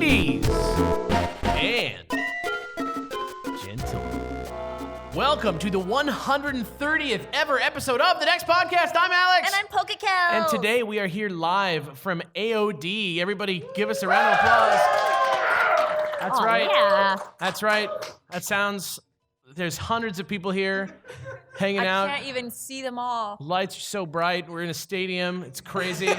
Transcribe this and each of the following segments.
Ladies and gentlemen, welcome to the 130th ever episode of The Next Podcast. I'm Alex. And I'm Kellz. And today we are here live from AOD. Everybody give us a round of applause. That's right. Yeah. That's right. That sounds, there's hundreds of people here hanging out. I can't even see them all. Lights are so bright. We're in a stadium. It's crazy.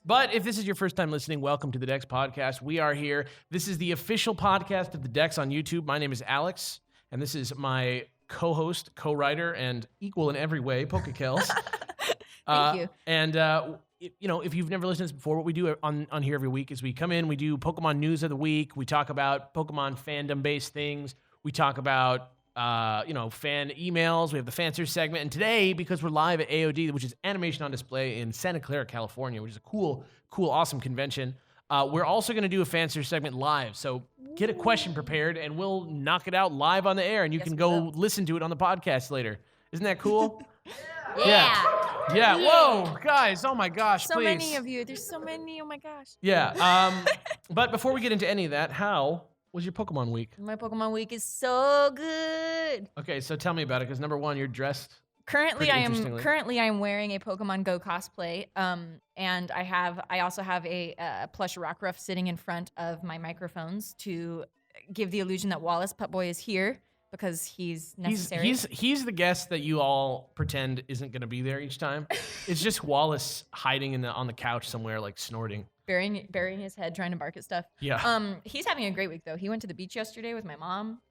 But if this is your first time listening, welcome to the Dex Podcast. We are here. This is the official podcast of the Dex on YouTube. My name is Alex, and this is my co-host, co-writer, and equal in every way, Kellz. Thank you. And if you've never listened to this before, what we do on here every week is we come in, we do Pokemon news of the week. We talk about Pokemon fandom-based things. We talk about fan emails. We have the FANSWERS segment. And today, because we're live at AOD, which is Animation on Display in Santa Clara, California, which is a cool, awesome convention, we're also going to do a FANSWERS segment live. So get a question prepared, and we'll knock it out live on the air, and you can go listen to it on the podcast later. Isn't that cool? Yeah. Whoa, guys. Oh, my gosh, so please. Many of you. There's so many. Oh, my gosh. Yeah. But before we get into any of that, how was your Pokemon week? My Pokemon week is so good. Okay, so tell me about it, because number one, you're dressed Currently, I am wearing a Pokemon Go cosplay, and I also have a plush Rockruff sitting in front of my microphones to give the illusion that Wallace Putboy is here because he's necessary. He's the guest that you all pretend isn't going to be there each time. It's just Wallace hiding on the couch somewhere, like snorting. Burying his head, trying to bark at stuff. Yeah. He's having a great week though. He went to the beach yesterday with my mom.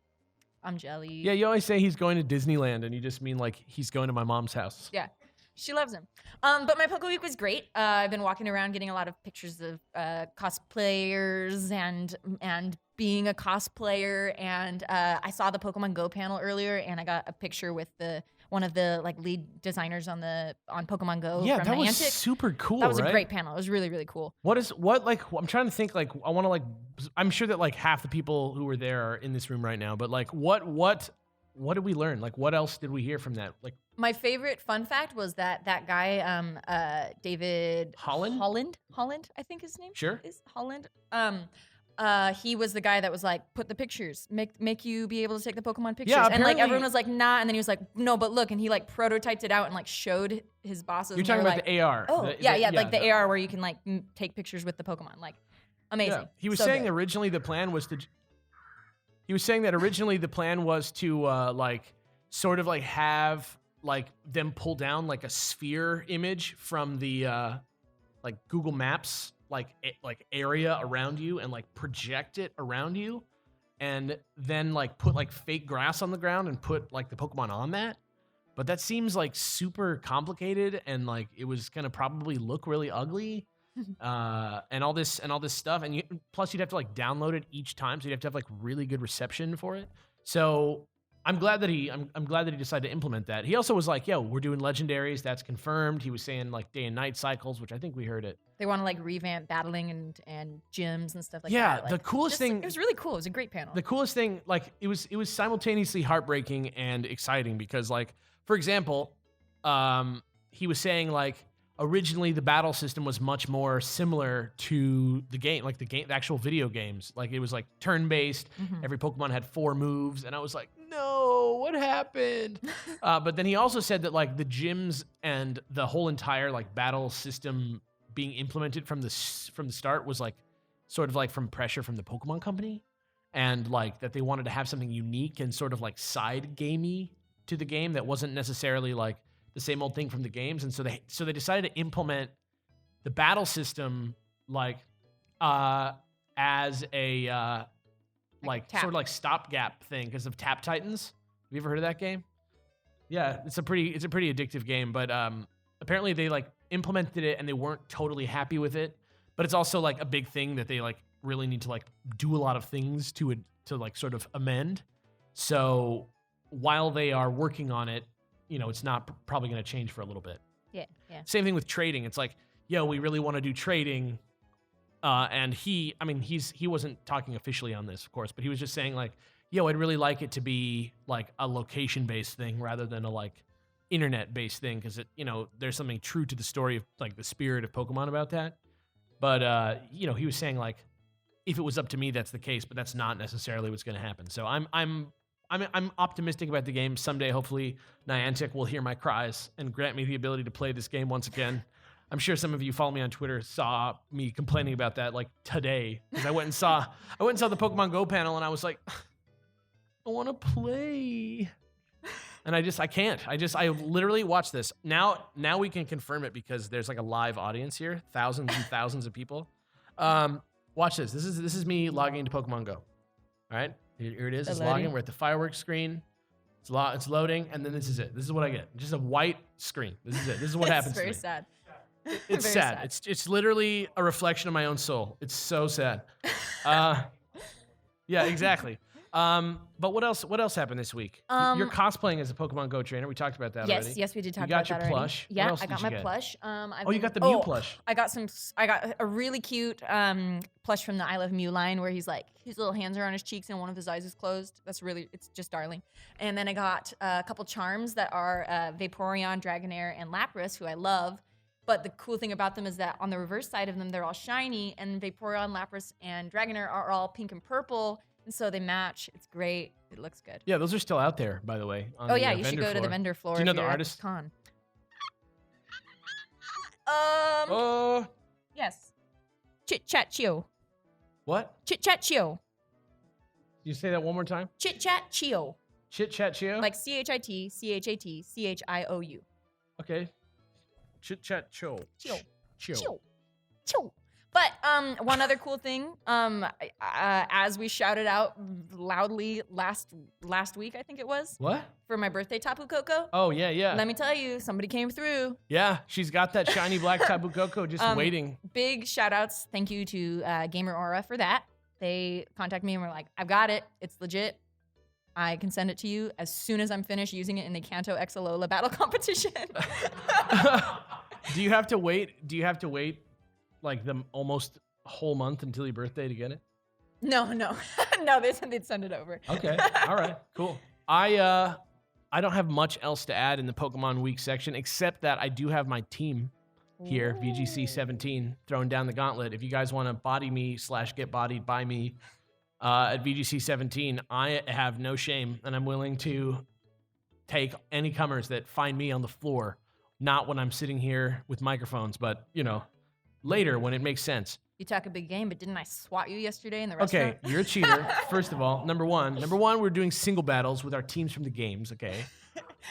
I'm jelly. Yeah, you always say he's going to Disneyland, and you just mean like he's going to my mom's house. Yeah, she loves him. But my Poke Week was great. I've been walking around getting a lot of pictures of cosplayers and being a cosplayer. And I saw the Pokemon Go panel earlier, and I got a picture with one of the lead designers on Pokemon Go. Yeah, from that was Niantic. super cool. That was right? a great panel. It was really, really cool. I'm trying to think, I want to I'm sure that half the people who were there are in this room right now, but what did we learn? What else did we hear from that? My favorite fun fact was that guy, David Holland, I think his name is Holland. He was the guy that was put the pictures, make you be able to take the Pokemon pictures. Yeah, and everyone was nah, and then he was no, but look, and he prototyped it out and showed his bosses. You're talking about the AR. Oh, the AR where you can take pictures with the Pokemon. Amazing. Yeah. He was so saying good. originally the plan was to sort of have them pull down a sphere image from the Google Maps area around you and project it around you, and then put fake grass on the ground and put the Pokemon on that. But that seems super complicated, and it was gonna probably look really ugly. And all this stuff, and plus you'd have to download it each time, so you'd have to have really good reception for it. So I'm glad that he decided to implement that. He also was we're doing legendaries, that's confirmed. He was saying day and night cycles, which I think we heard it. They want to revamp battling and gyms and stuff that. Yeah, the coolest thing. It was really cool. It was a great panel. The coolest thing, it was simultaneously heartbreaking and exciting because for example, he was saying originally the battle system was much more similar to the game, the actual video games. It was turn-based. Mm-hmm. Every Pokemon had 4 moves, and I was no, what happened? But then he also said that the gyms and the whole entire battle system being implemented from the start was sort of from pressure from the Pokemon Company, and that they wanted to have something unique and sort of side gamey to the game that wasn't necessarily the same old thing from the games. And so they decided to implement the battle system as a sort of stopgap thing because of Tap Titans. Have you ever heard of that game? Yeah, it's a pretty addictive game, but apparently they implemented it and they weren't totally happy with it. But it's also a big thing that they really need to do a lot of things to sort of amend. So while they are working on it, it's not probably going to change for a little bit. Yeah. Same thing with trading. It's we really want to do trading. And he wasn't talking officially on this, of course, but he was just saying I'd really like it to be a location-based thing rather than a internet-based thing, because there's something true to the story of the spirit of Pokemon about that. But you know, he was saying like, if it was up to me, that's the case, but that's not necessarily what's going to happen. So I'm optimistic about the game. Someday, hopefully, Niantic will hear my cries and grant me the ability to play this game once again. I'm sure some of you follow me on Twitter saw me complaining about that like today, because I went and saw the Pokemon Go panel and I was like, I want to play. And I can't. I literally watch this. Now we can confirm it because there's like a live audience here, thousands and thousands of people. Watch this. This is me logging into Pokemon Go. All right, here it is. It's logging. We're at the fireworks screen. It's loading, and then this is it. This is what I get. Just a white screen. This is it. This is what happens. It's very sad. It's Very sad. It's literally a reflection of my own soul. It's so sad. Yeah, exactly. But what else happened this week? You're cosplaying as a Pokemon Go trainer. We talked about that already. Yes, we did talk about that already. You got your plush. Yeah, What else I got did my you get? plush. You got the Mew plush. I got a really cute plush from the I Love Mew line where he's like, his little hands are on his cheeks and one of his eyes is closed. It's just darling. And then I got a couple charms that are Vaporeon, Dragonair, and Lapras, who I love. But the cool thing about them is that on the reverse side of them, they're all shiny, and Vaporeon, Lapras, and Dragonair are all pink and purple, and so they match. It's great. It looks good. Yeah, those are still out there, by the way. Oh yeah, you should go to the vendor floor. Do you know if the you're at artist? this con. Yes. Chit Chat Chio. What? Chit Chat Chio. You say that one more time? Chit Chat Chio. Chit Chat Chio? Like CHITCHATCHIOU. Okay. Chit Chat Chio. Chio. Chio. Chio. Chio. But one other cool thing, as we shouted out loudly last week, I think it was. What? For my birthday, Tapu Koko. Oh, yeah. Let me tell you, somebody came through. Yeah, she's got that shiny black Tapu Koko just waiting. Big shout outs. Thank you to Gamer Aura for that. They contacted me and were like, I've got it. It's legit. I can send it to you as soon as I'm finished using it in the Kanto X Alola battle competition. Do you have to wait like the almost whole month until your birthday to get it? No. No, they said they'd send it over. Okay. All right. Cool. I don't have much else to add in the Pokemon Week section, except that I do have my team here, VGC 17, throwing down the gauntlet. If you guys want to body me / get bodied by me at VGC 17, I have no shame, and I'm willing to take any comers that find me on the floor. Not when I'm sitting here with microphones, but, you know, later when it makes sense. You talk a big game, but didn't I swat you yesterday in the restaurant? Okay, you're a cheater, first of all. Number one, we're doing single battles with our teams from the games, okay?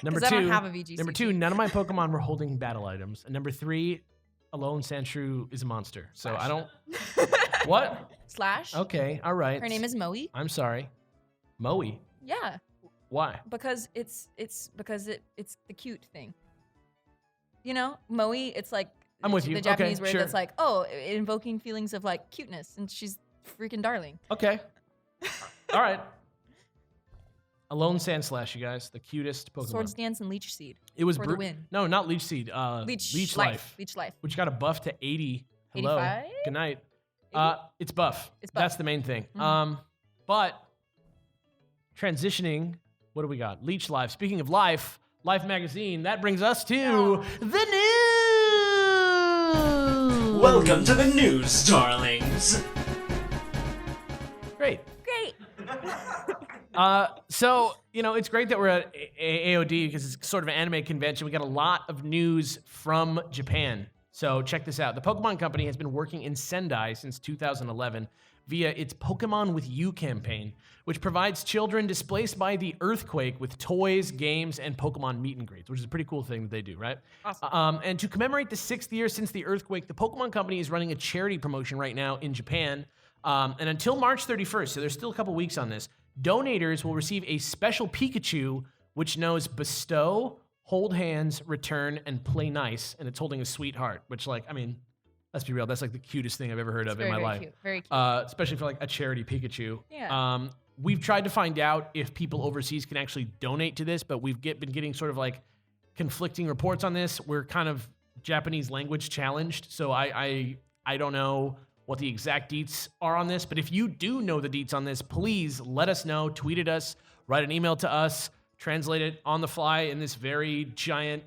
Number I two, don't have a VGC team. None of my Pokemon were holding battle items. And number three, Alolan Sandshrew is a monster. So I don't... What? Slash. Okay, all right. Her name is Moe. I'm sorry. Moe? Yeah. Why? Because it's the cute thing. You know, Moe, it's like I'm with you. The Japanese Okay, word sure. that's like, invoking feelings of like cuteness, and she's freaking darling. Okay. All right. Alolan Sandslash, you guys, the cutest Pokemon. Swords Dance and Leech Seed. It was for the win. No, not Leech Seed. Leech Life. Leech Life. Which got a buff to 80. Hello. 85? Good night. 80? It's buff. It's buff. That's the main thing. Mm-hmm. But transitioning, what do we got? Leech Life. Speaking of Life Magazine, that brings us to the news. Welcome to the news, darlings. Great. So, you know, it's great that we're at AOD because it's sort of an anime convention. We got a lot of news from Japan. So check this out. The Pokemon Company has been working in Sendai since 2011 via its Pokemon with You campaign, which provides children displaced by the earthquake with toys, games, and Pokemon meet and greets, which is a pretty cool thing that they do, right? Awesome. And to commemorate the 6th year since the earthquake, the Pokemon Company is running a charity promotion right now in Japan. And until March 31st, so there's still a couple weeks on this, donators will receive a special Pikachu, which knows bestow, hold hands, return, and play nice. And it's holding a sweetheart, which, like, I mean, let's be real, that's like the cutest thing I've ever heard of in my life. Cute. Very cute. Especially for like a charity Pikachu. Yeah. We've tried to find out if people overseas can actually donate to this, but we've been getting sort of like conflicting reports on this. We're kind of Japanese language challenged, so I don't know what the exact deets are on this, but if you do know the deets on this, please let us know, tweet at us, write an email to us, translate it on the fly in this very giant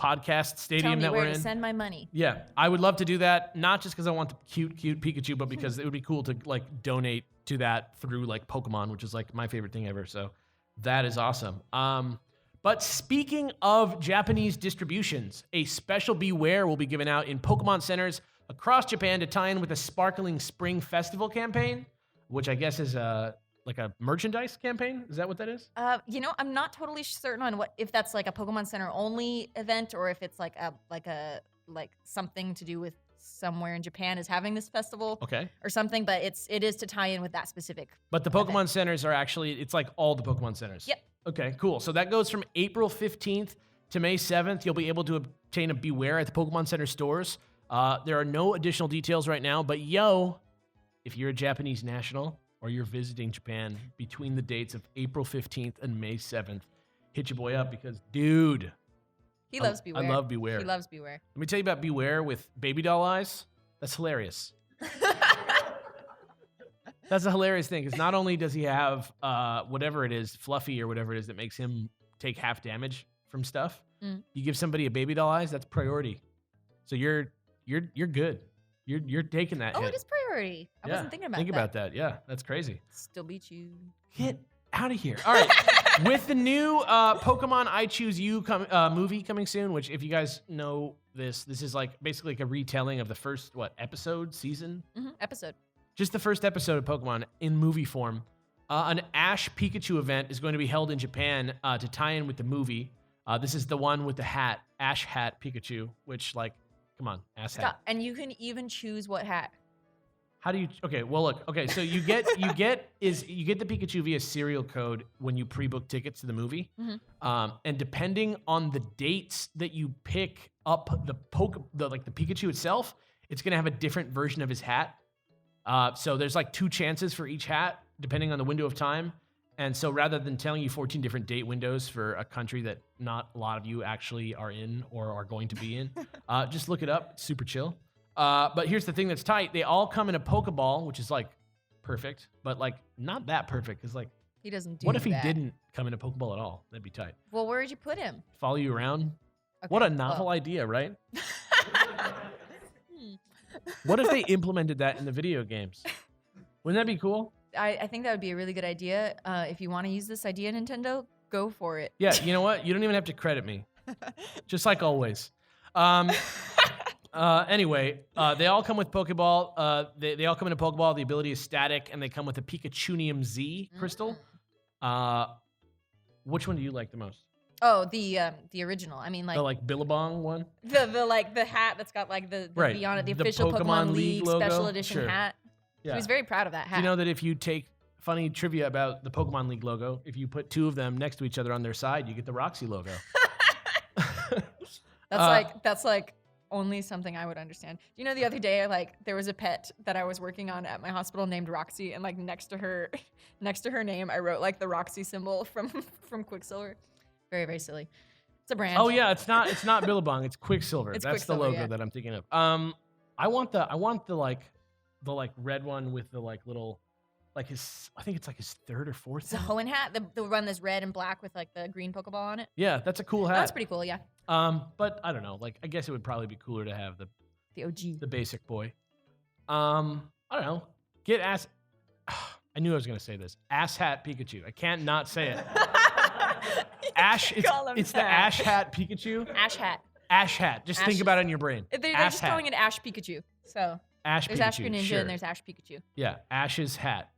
podcast Tell stadium me that where we're to in. send my money. Yeah, I would love to do that. Not just because I want the cute Pikachu, but because it would be cool to like donate to that through like Pokemon, which is like my favorite thing ever. So that is awesome. But speaking of Japanese distributions, a special Bewear will be given out in Pokemon centers across Japan to tie in with a Sparkling Spring Festival campaign, which I guess is like a merchandise campaign. Is that what that is? I'm not totally certain on if that's like a Pokemon Center only event or if it's like something to do with somewhere in Japan is having this festival Okay. or something, but it is to tie in with that specific. But the Pokemon centers are actually, it's like all the Pokemon centers. Yep. Okay, cool. So that goes from April 15th to May 7th. You'll be able to obtain a Bewear at the Pokemon Center stores. There are no additional details right now, but if you're a Japanese national or you're visiting Japan between the dates of April 15th and May 7th, hit your boy up because, dude, He loves Bewear. I love Bewear. He loves Bewear. Let me tell you about Bewear with baby doll eyes. That's hilarious. That's a hilarious thing because not only does he have whatever it is, Fluffy or whatever it is that makes him take half damage from stuff. You give somebody a baby doll eyes, that's priority. So you're good. You're taking that. Oh, hit. it is priority. I wasn't thinking about that. Think about that. Yeah, that's crazy. Still beat you. Get out of here. All right. With the new Pokemon I Choose You movie coming soon, which if you guys know this is like basically like a retelling of the first season? Episode. Just the first episode of Pokemon in movie form. An Ash Pikachu event is going to be held in Japan to tie in with the movie. This is the one with the hat, Ash hat Pikachu, which like, come on, ass hat. Stop. And you can even choose what hat. How do you? Okay, well look. Okay, so you get the Pikachu via serial code when you pre-book tickets to the movie, and depending on the dates that you pick up the Pikachu itself, it's gonna have a different version of his hat. So there's like 2 chances for each hat depending on the window of time, and so rather than telling you 14 different date windows for a country that not a lot of you actually are in or are going to be in, just look it up. It's super chill. But here's the thing that's tight. They all come in a Pokeball, which is like perfect, but like not that perfect. Cause like, he doesn't do what if he that. didn't come in a Pokeball at all? That'd be tight. Well, where did you put him? Follow you around. Okay, What a novel idea, right? What if they implemented that in the video games? Wouldn't that be cool? I think that would be a really good idea. If you want to use this idea, Nintendo, go for it. Yeah, you know what? You don't even have to credit me. Just like always. Anyway, they all come with Pokeball. They all come in a Pokeball. The ability is static, and they come with a Pikachunium Z crystal. Which one do you like the most? Oh, the original. I mean, like The like Billabong one? the hat that's got like the Right. beyond it, the The official Pokemon Pokemon League League logo? special edition Sure. hat. Yeah. He was very proud of that hat. Do you know that if you take funny trivia about the Pokemon League logo, if you put 2 of them next to each other on their side, you get the Roxy logo. That's like only something I would understand. Do you know the other day, like there was a pet that I was working on at my hospital named Roxy, and like next to her name, I wrote like the Roxy symbol from Quicksilver. Very, very silly. It's a brand. Oh yeah, it's not Billabong, it's Quicksilver. It's That's Quicksilver, the logo yeah. that I'm thinking of. I want the like red one with the like little like I think it's like his 3rd or 4th. It's a Hoenn hat, the one that's red and black with like the green Pokeball on it. Yeah, that's a cool hat. That's pretty cool, yeah. But I don't know. Like I guess it would probably be cooler to have The OG. the basic boy. I don't know. Get ass. I knew I was gonna say this. Ass hat Pikachu. I can't not say it. Ash. It's the Ash hat Pikachu. Ash hat. Ash hat. Just think Ash- about it in your brain. They're Ash just hat. calling it Ash Pikachu. So Ash there's Pikachu. Ash Greninja sure. and there's Ash Pikachu. Yeah, Ash's hat.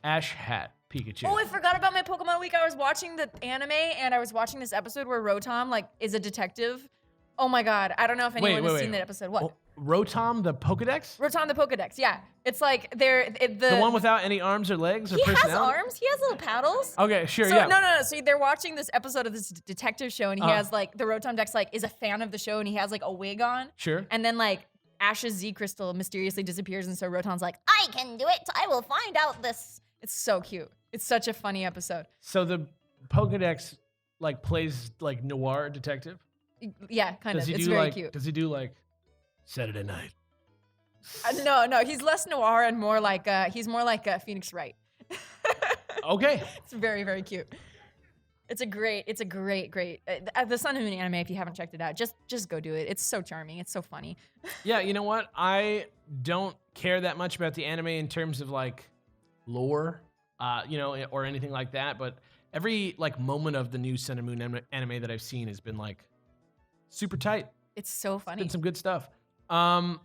Ash hat Pikachu. Oh, I forgot about my Pokemon week. I was watching the anime and I was watching this episode where Rotom like is a detective. Oh my god, I don't know if anyone has seen that episode. What? Oh, Rotom the Pokedex? Rotom the Pokedex. Yeah, it's like The one without any arms or legs or he has personality? arms. He has little paddles. Okay, sure, So yeah. no. So they're watching this episode of this detective show, and he Uh-huh. has like the Rotom Dex like is a fan of the show, and he has like a wig on, Sure. and then like Ash's Z crystal mysteriously disappears, and so Rotom's like, I can do it. I will find out this. It's so cute. It's such a funny episode. So the Pokedex like plays like noir detective? Yeah, kind Does of. he It's do very like cute. does he do like Saturday night? No, he's less noir and more like he's more like Phoenix Wright. Okay. It's very, very cute. It's a great. The Sun and Moon anime. If you haven't checked it out, just go do it. It's so charming. It's so funny. Yeah, you know what? I don't care that much about the anime in terms of like lore, or anything like that. But every like moment of the new Sun and Moon anime that I've seen has been like super tight. It's so It's funny. been some good stuff. But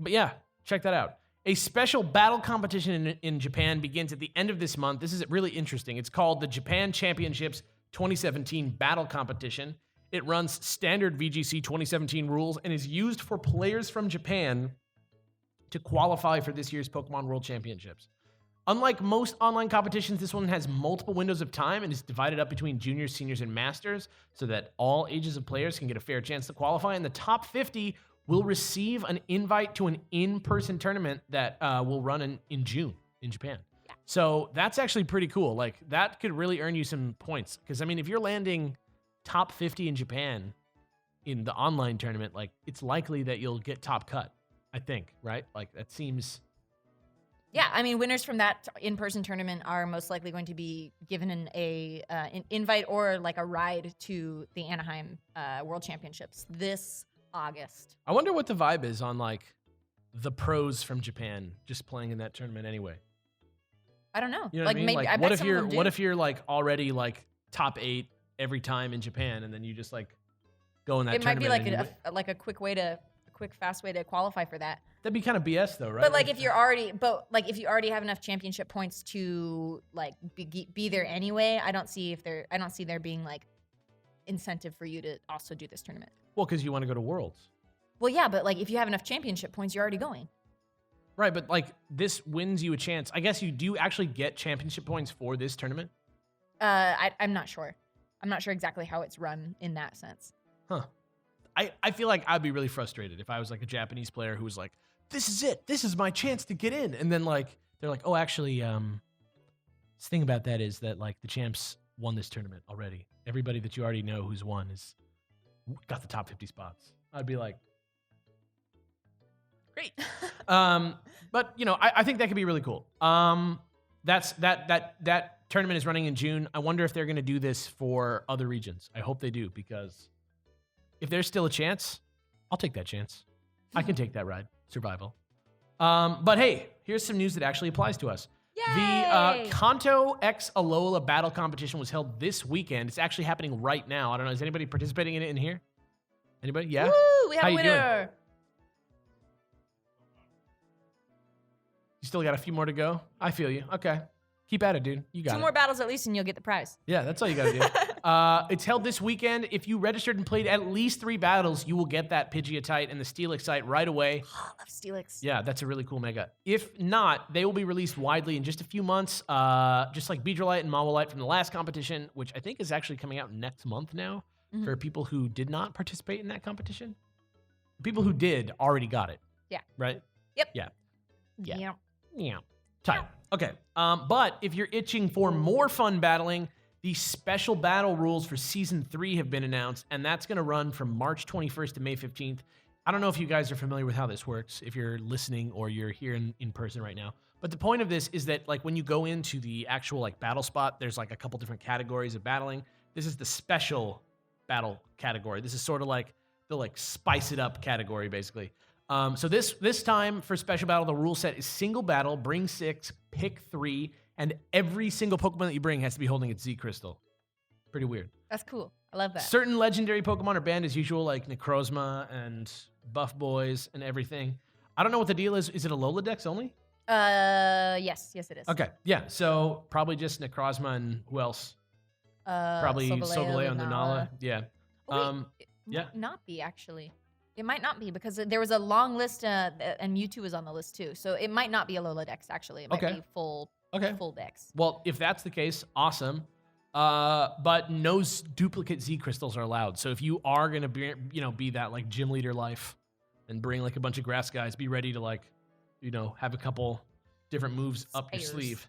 yeah, check that out. A special battle competition in Japan begins at the end of this month. This is really interesting. It's called the Japan Championships 2017 Battle Competition. It runs standard VGC 2017 rules and is used for players from Japan to qualify for this year's Pokemon World Championships. Unlike most online competitions, this one has multiple windows of time and is divided up between juniors, seniors, and masters so that all ages of players can get a fair chance to qualify. And the top 50 will receive an invite to an in-person tournament that will run in June in Japan. Yeah. So that's actually pretty cool. Like, that could really earn you some points. Because, I mean, if you're landing top 50 in Japan in the online tournament, like, it's likely that you'll get top cut, I think, right? Like, that seems... Yeah, I mean, winners from that in-person tournament are most likely going to be given an invite or like a ride to the Anaheim World Championships this August. I wonder what the vibe is on like the pros from Japan just playing in that tournament anyway. I don't know. You know like what I mean? maybe Like, I bet some of them do. what if you're like already like top 8 every time in Japan, and then you just like go in that It might tournament? be like a quick fast way to qualify for that. That'd be kind of BS though, right? But like if you already have enough championship points to like be there anyway, I don't see there being like incentive for you to also do this tournament. Well, because you want to go to Worlds. Well, yeah, but like if you have enough championship points, you're already going. Right, but like this wins you a chance. I guess you do actually get championship points for this tournament. I'm not sure. I'm not sure exactly how it's run in that sense. Huh. I feel like I'd be really frustrated if I was like a Japanese player who was like, this is it. This is my chance to get in. And then like, they're like, oh, actually, the thing about that is that like the champs won this tournament already. Everybody that you already know who's won has got the top 50 spots. I'd be like, great. But you know, I think that could be really cool. That tournament is running in June. I wonder if they're going to do this for other regions. I hope they do, because if there's still a chance, I'll take that chance. I can take that ride. Survival. But hey, here's some news that actually applies to us. Yay! The Kanto X Alola battle competition was held this weekend. It's actually happening right now. I don't know. Is anybody participating in it in here? Anybody? Yeah? Woo! We have How a you doing? winner. You still got a few more to go? I feel you. Okay. Keep at it, dude. You got it. 2 more battles at least, and you'll get the prize. Yeah, that's all you got to do. It's held this weekend. If you registered and played at least 3 battles, you will get that Pidgeotite and the Steelixite right away. Oh, I love Steelix. Yeah, that's a really cool mega. If not, they will be released widely in just a few months, just like Beedrillite and Mawilite from the last competition, which I think is actually coming out next month now for people who did not participate in that competition. People who did already got it. Yeah. Right? Yep. Yeah. Yeah. Yeah. Yeah. Tight. Okay. But if you're itching for more fun battling, the special battle rules for Season 3 have been announced, and that's going to run from March 21st to May 15th. I don't know if you guys are familiar with how this works, if you're listening or you're here in person right now. But the point of this is that, like, when you go into the actual, like, battle spot, there's, like, a couple different categories of battling. This is the special battle category. This is sort of like the, like, spice it up category, basically. So this time for special battle, the rule set is single battle, bring 6, pick 3, and every single Pokemon that you bring has to be holding its Z Crystal. Pretty weird. That's cool. I love that. Certain legendary Pokemon are banned as usual, like Necrozma and Buff Boys and everything. I don't know what the deal is. Is it Alola Dex only? Yes it is. Okay, yeah. So probably just Necrozma and who else? Probably Solgaleo and Lunala. Yeah. Oh, wait, it might not be actually. It might not be because there was a long list, and Mewtwo was on the list too. So it might not be Alola Dex actually. It might be full Dex. Well, if that's the case, awesome. But no duplicate Z crystals are allowed. So if you are gonna be that like gym leader life and bring like a bunch of grass guys, be ready to like, have a couple different moves up your sleeve.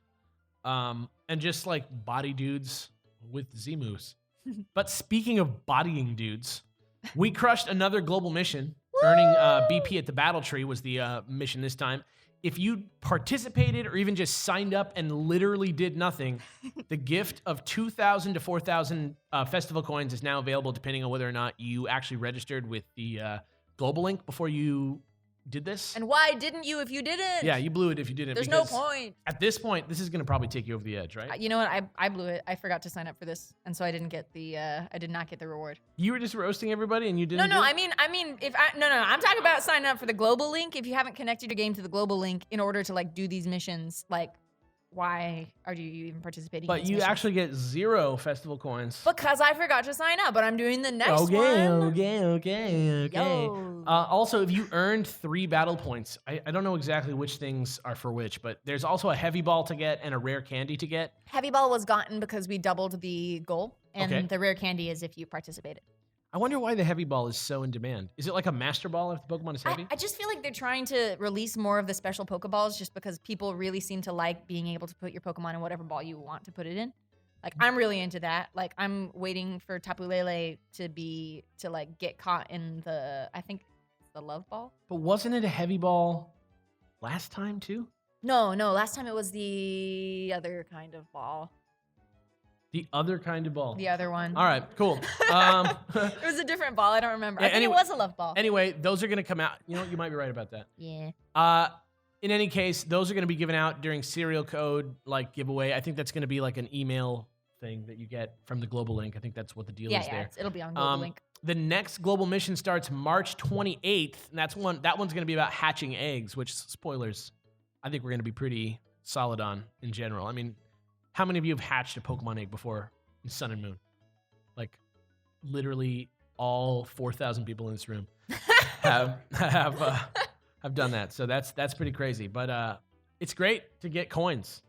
And just like body dudes with Z moves. But speaking of bodying dudes, we crushed another global mission. Earning BP at the Battle Tree was the mission this time. if you participated or even just signed up and literally did nothing, the gift of 2,000 to 4,000 festival coins is now available depending on whether or not you actually registered with the global link before you did this. And why didn't you if you didn't? Yeah, you blew it if you didn't. There's no because point. At this point, this is going to probably take you over the edge, right? You know what? I blew it. I forgot to sign up for this, and so I didn't get the. I did not get the reward. You were just roasting everybody, and you didn't. No. do it? I mean, if I no. I'm talking about signing up for the global link. If you haven't connected your game to the global link in order to like do these missions, like, why are you even participating? But in these you missions? actually get 0 festival coins. Because I forgot to sign up, but I'm doing the next one. Okay. Yo. Also, if you earned 3 battle points, I don't know exactly which things are for which, but there's also a heavy ball to get and a rare candy to get. Heavy ball was gotten because we doubled the goal, and Okay. the rare candy is if you participated. I wonder why the heavy ball is so in demand. Is it like a master ball if the Pokemon is heavy? I just feel like they're trying to release more of the special Pokeballs just because people really seem to like being able to put your Pokemon in whatever ball you want to put it in. Like, I'm really into that. Like, I'm waiting for Tapu Lele to like get caught in the, I think it's the Love Ball. But wasn't it a heavy ball last time too? No, last time it was the other kind of ball. The other kind of ball. The other one. All right, cool. It was a different ball. I don't remember. Yeah, I think anyway- it was a Love Ball. Anyway, those are going to come out. You know, you might be right about that. Yeah. In any case, those are going to be given out during serial code like giveaway. I think that's going to be like an email thing that you get from the global link. I think that's what the deal is there. It'll be on Global Link. The next global mission starts March 28th, and that one's going to be about hatching eggs, which, spoilers, I think we're going to be pretty solid on in general. I mean, how many of you have hatched a Pokemon egg before in Sun and Moon? Like, literally all 4,000 people in this room have done that. So that's pretty crazy. But it's great to get coins.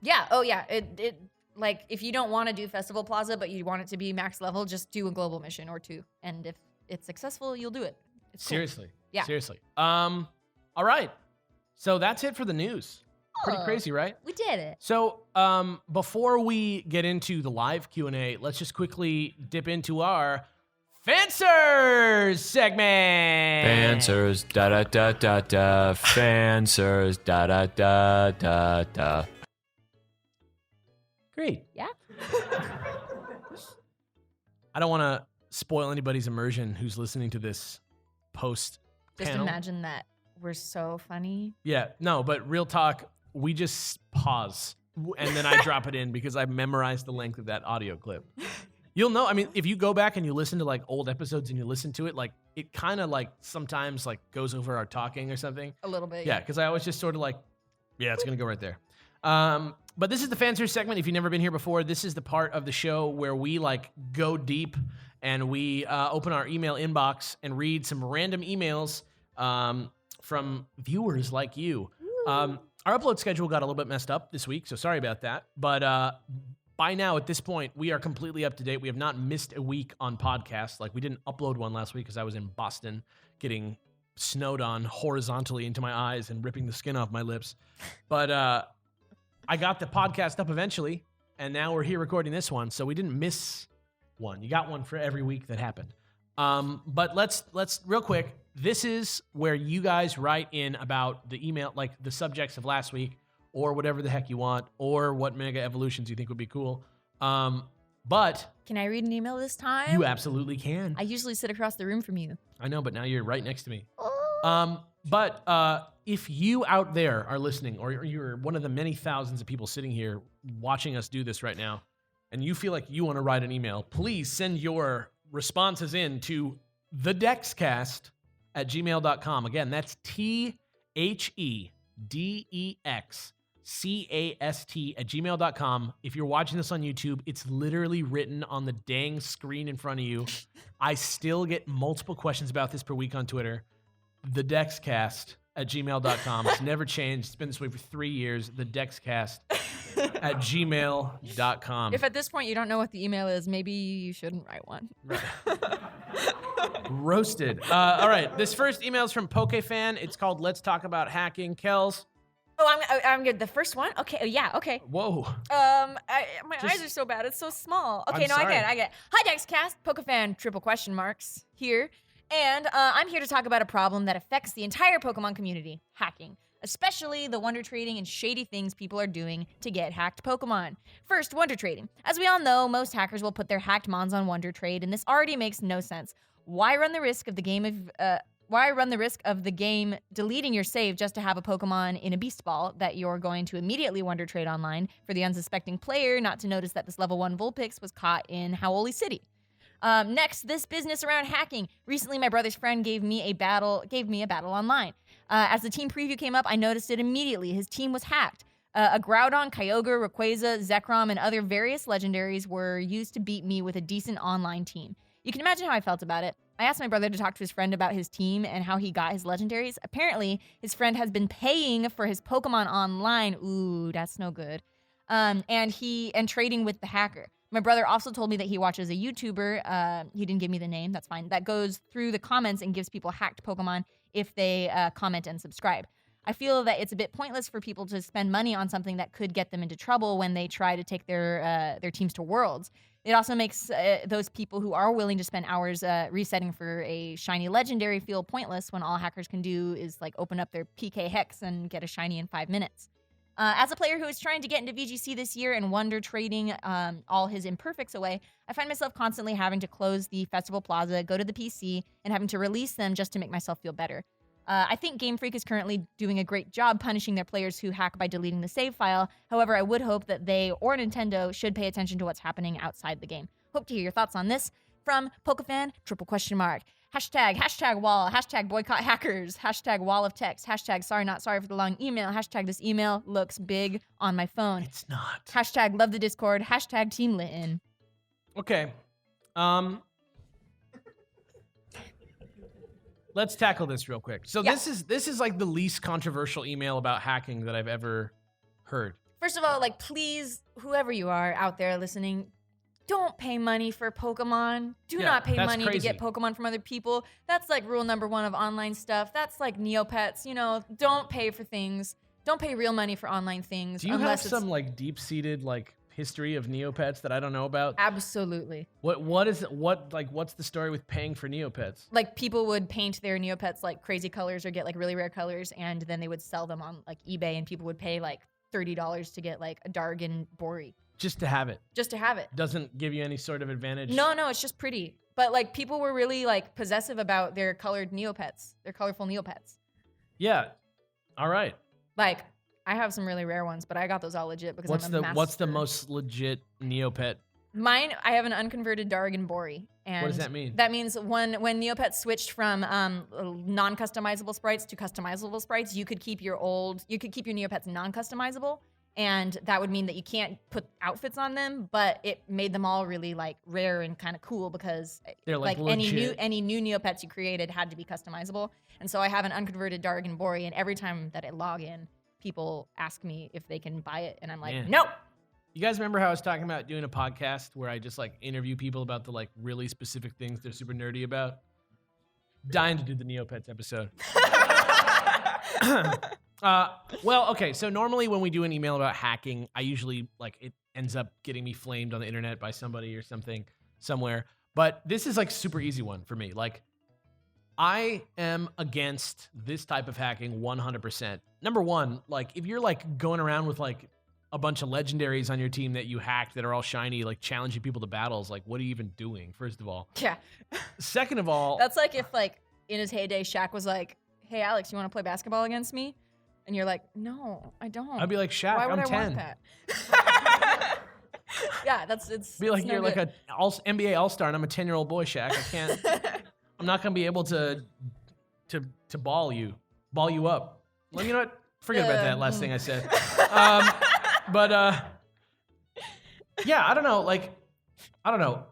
Yeah. Oh, yeah. It like, if you don't want to do Festival Plaza, but you want it to be max level, just do a global mission or 2. And if it's successful, you'll do it. It's cool. Seriously. Yeah. Seriously. All right. So that's it for the news. Pretty Oh, crazy, right? We did it. So before we get into the live Q&A, let's just quickly dip into our FANSWERS segment. FANSWERS, da da da da da. FANSWERS, da da da da da. Great. Yeah. I don't want to spoil anybody's immersion who's listening to this post Just panel. imagine that we're so funny. Yeah, no, but real talk, we just pause and then I drop it in because I memorized the length of that audio clip. You'll know, I mean, if you go back and you listen to like old episodes and you listen to it, like it kind of like sometimes like goes over our talking or something. A little bit. Yeah, because I always just sort of like, yeah, it's going to go right there. But this is the FANSWERS segment. If you've never been here before, this is the part of the show where we like go deep and we open our email inbox and read some random emails from viewers like you. Our upload schedule got a little bit messed up this week, so sorry about that. But by now, at this point, we are completely up to date. We have not missed a week on podcasts. Like, we didn't upload one last week because I was in Boston getting snowed on horizontally into my eyes and ripping the skin off my lips. But I got the podcast up eventually, and now we're here recording this one, so we didn't miss one. You got one for every week that happened. But let's real quick. This is where you guys write in about the email, like the subjects of last week, or whatever the heck you want, or what mega evolutions you think would be cool. But Can I read an email this time? you absolutely can. I usually sit across the room from you. I know, but now you're right next to me. Oh. But if you out there are listening, or you're one of the many thousands of people sitting here watching us do this right now, and you feel like you want to write an email, please send your responses in to thedexcast@gmail.com. Again, that's THEDEXCAST@gmail.com. If you're watching this on YouTube, it's literally written on the dang screen in front of you. I still get multiple questions about this per week on Twitter. TheDexCast@gmail.com. It's never changed. It's been this way for 3 years. TheDexCast@gmail.com. If at this point you don't know what the email is, maybe you shouldn't write one. Right. Roasted. All right. This first email is from PokeFan. It's called Let's Talk About Hacking. Kellz. Oh, I'm good. The first one? Okay. Yeah. Okay. Whoa. My Just- eyes are so bad. It's so small. Okay. I'm No, sorry. I get it. Hi, Dexcast. Pokefan, triple question marks here. And I'm here to talk about a problem that affects the entire Pokemon community, hacking. especially the wonder trading and shady things people are doing to get hacked Pokemon. First, wonder trading. As we all know, most hackers will put their hacked mons on wonder trade, and this already makes no sense. Why run the risk of the game deleting your save just to have a Pokemon in a Beast Ball that you're going to immediately wonder trade online for the unsuspecting player not to notice that this level 1 Vulpix was caught in Howoli City? Next, this business around hacking. Recently, my brother's friend gave me a battle online. As the team preview came up, I noticed it immediately. His team was hacked. A Groudon, Kyogre, Rayquaza, Zekrom, and other various legendaries were used to beat me with a decent online team. You can imagine how I felt about it. I asked my brother to talk to his friend about his team and how he got his legendaries. Apparently, his friend has been paying for his Pokemon online. Ooh, that's no good. And trading with the hacker. My brother also told me that he watches a YouTuber, he didn't give me the name, that's fine, that goes through the comments and gives people hacked Pokemon if they comment and subscribe. I feel that it's a bit pointless for people to spend money on something that could get them into trouble when they try to take their teams to Worlds. It also makes those people who are willing to spend hours resetting for a shiny legendary feel pointless when all hackers can do is like open up their PK Hex and get a shiny in 5 minutes. As a player who is trying to get into VGC this year and wonder trading all his imperfects away, I find myself constantly having to close the Festival Plaza, go to the PC, and having to release them just to make myself feel better. I think Game Freak is currently doing a great job punishing their players who hack by deleting the save file. However, I would hope that they or Nintendo should pay attention to what's happening outside the game. Hope to hear your thoughts on this from Pokefan, !? Hashtag wall, hashtag boycott hackers, hashtag wall of text, hashtag sorry not sorry for the long email, hashtag this email looks big on my phone. It's not. Hashtag love the Discord, hashtag Team Litten. Okay. Let's tackle this real quick. So Yeah. this is like the least controversial email about hacking that I've ever heard. First of all, like, please, whoever you are out there listening, don't pay money for Pokemon. Do not pay that's money crazy. to get Pokemon from other people. That's like rule number 1 of online stuff. That's like Neopets. You know, don't pay for things. Don't pay real money for online things. Do you have unless it's some like deep-seated like history of Neopets that I don't know about? Absolutely. What's the story with paying for Neopets? Like, people would paint their Neopets like crazy colors or get like really rare colors, and then they would sell them on like eBay, and people would pay like $30 to get like a Dargon Bori. Just to have it. Just to have it. Doesn't give you any sort of advantage. No, it's just pretty. But like, people were really like possessive about their colored Neopets, their colorful Neopets. Yeah. All right. Like, I have some really rare ones, but I got those all legit because I'm a master. What's the most legit Neopet? Mine, I have an unconverted Dargon Bori. And What does that mean? That means when Neopets switched from non-customizable sprites to customizable sprites, you could keep your Neopets non-customizable, and that would mean that you can't put outfits on them, but it made them all really like rare and kind of cool because They're like any legit. new Neopets you created had to be customizable. And so I have an unconverted Dargon Bori, and every time that I log in, people ask me if they can buy it, and I'm like, Man. no. You guys remember how I was talking about doing a podcast where I just like interview people about the like really specific things they're super nerdy about? Dying to do the Neopets episode. Well, okay. So normally when we do an email about hacking, I usually like it ends up getting me flamed on the internet by somebody or something somewhere. But this is like super easy one for me. Like, I am against this type of hacking 100%. Number one, like if you're like going around with like a bunch of legendaries on your team that you hacked that are all shiny, like challenging people to battles, like what are you even doing, first of all? Yeah. Second of all, That's like if like in his heyday, Shaq was like, hey, Alex, you want to play basketball against me? And you're like, no, I don't. I'd be like, Shaq, Why would I'm I 10. want that? Yeah, it's Be like, it's you're no like good. a NBA All-Star and I'm a 10-year-old boy, Shaq. I can't, I'm not going to be able to ball you up. Well, you know what? Forget about that last thing I said. Yeah, I don't know. Like, I don't know.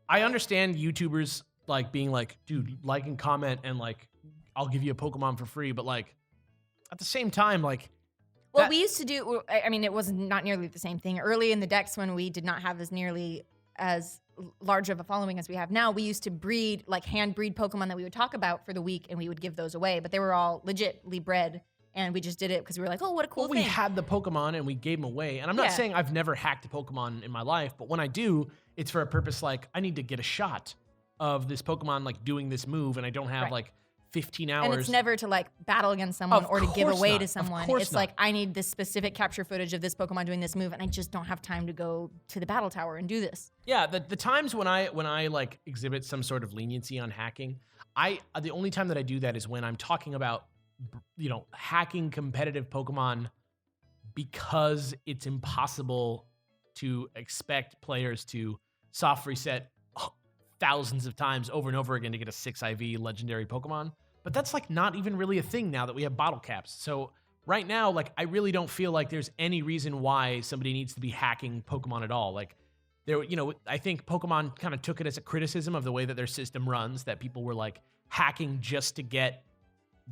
I understand YouTubers like being like, dude, like and comment and like, I'll give you a Pokemon for free. But like, at the same time, like, Well, we used to do, I mean, it was not nearly the same thing. Early in the decks when we did not have as large of a following as we have now, we used to breed, like hand breed Pokemon that we would talk about for the week, and we would give those away. But they were all legitly bred, and we just did it because we were like, oh, what a cool well, thing. we had the Pokemon and we gave them away. And I'm not Yeah. saying I've never hacked a Pokemon in my life, but when I do, it's for a purpose like I need to get a shot of this Pokemon like doing this move, and I don't have Right. like 15 hours. And it's never to like battle against someone Of or to give course away not. to Of someone. course It's not. like, I need this specific capture footage of this Pokemon doing this move, and I just don't have time to go to the battle tower and do this. Yeah, the times when I like exhibit some sort of leniency on hacking, the only time that I do that is when I'm talking about, you know, hacking competitive Pokemon because it's impossible to expect players to soft reset thousands of times over and over again to get a 6 IV legendary Pokemon. But that's like not even really a thing now that we have bottle caps. So right now, like, I really don't feel like there's any reason why somebody needs to be hacking Pokemon at all. Like, there, you know, I think Pokemon kind of took it as a criticism of the way that their system runs, that people were like hacking just to get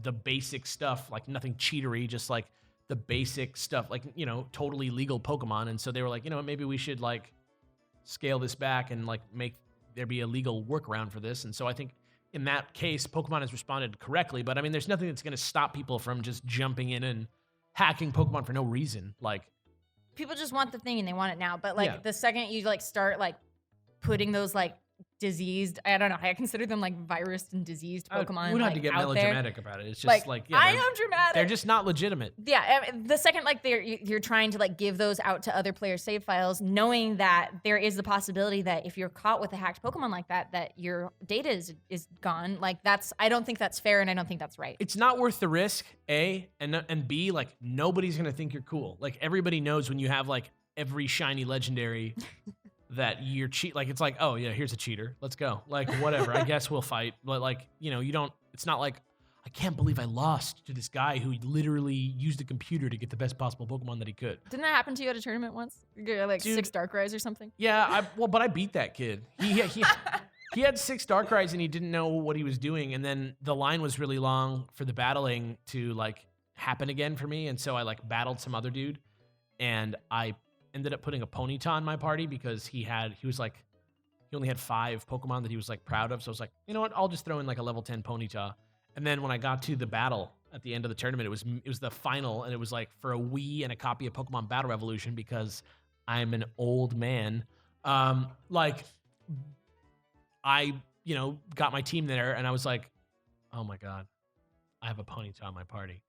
the basic stuff, like nothing cheatery, just like the basic stuff, like, you know, totally legal Pokemon. And so they were like, you know, maybe we should like scale this back and like make there be a legal workaround for this. And so I think in that case, Pokemon has responded correctly. But I mean, there's nothing that's going to stop people from just jumping in and hacking Pokemon for no reason. Like, People just want the thing and they want it now. But like Yeah. the second you like start like putting those like diseased, I don't know, I consider them like virus and diseased Pokemon. we don't have like, to get out there. melodramatic about it. It's just like, yeah, I they're- am dramatic. they're just not legitimate. Yeah, the second like you're trying to like give those out to other players' save files, knowing that there is the possibility that if you're caught with a hacked Pokemon like that, that your data is gone. Like I don't think that's fair, and I don't think that's right. It's not worth the risk, A, and B, like nobody's gonna think you're cool. Like everybody knows when you have like every shiny legendary that you're cheat. Like it's like, oh yeah, here's a cheater. Let's go. Like whatever. I guess we'll fight. But like, you know, you don't. It's not like I can't believe I lost to this guy who literally used a computer to get the best possible Pokemon that he could. Didn't that happen to you at a tournament once? You got, like Dude. 6 Darkrai's or something? Yeah, but I beat that kid. He had 6 Darkrai's and he didn't know what he was doing. And then the line was really long for the battling to like happen again for me. And so I like battled some other dude, and I ended up putting a Ponyta in my party because he only had 5 Pokemon that he was like proud of. So I was like, you know what? I'll just throw in like a level 10 Ponyta. And then when I got to the battle at the end of the tournament, it was the final, and it was like for a Wii and a copy of Pokemon Battle Revolution because I'm an old man. Like I, you know, got my team there, and I was like, oh my God, I have a Ponyta on my party.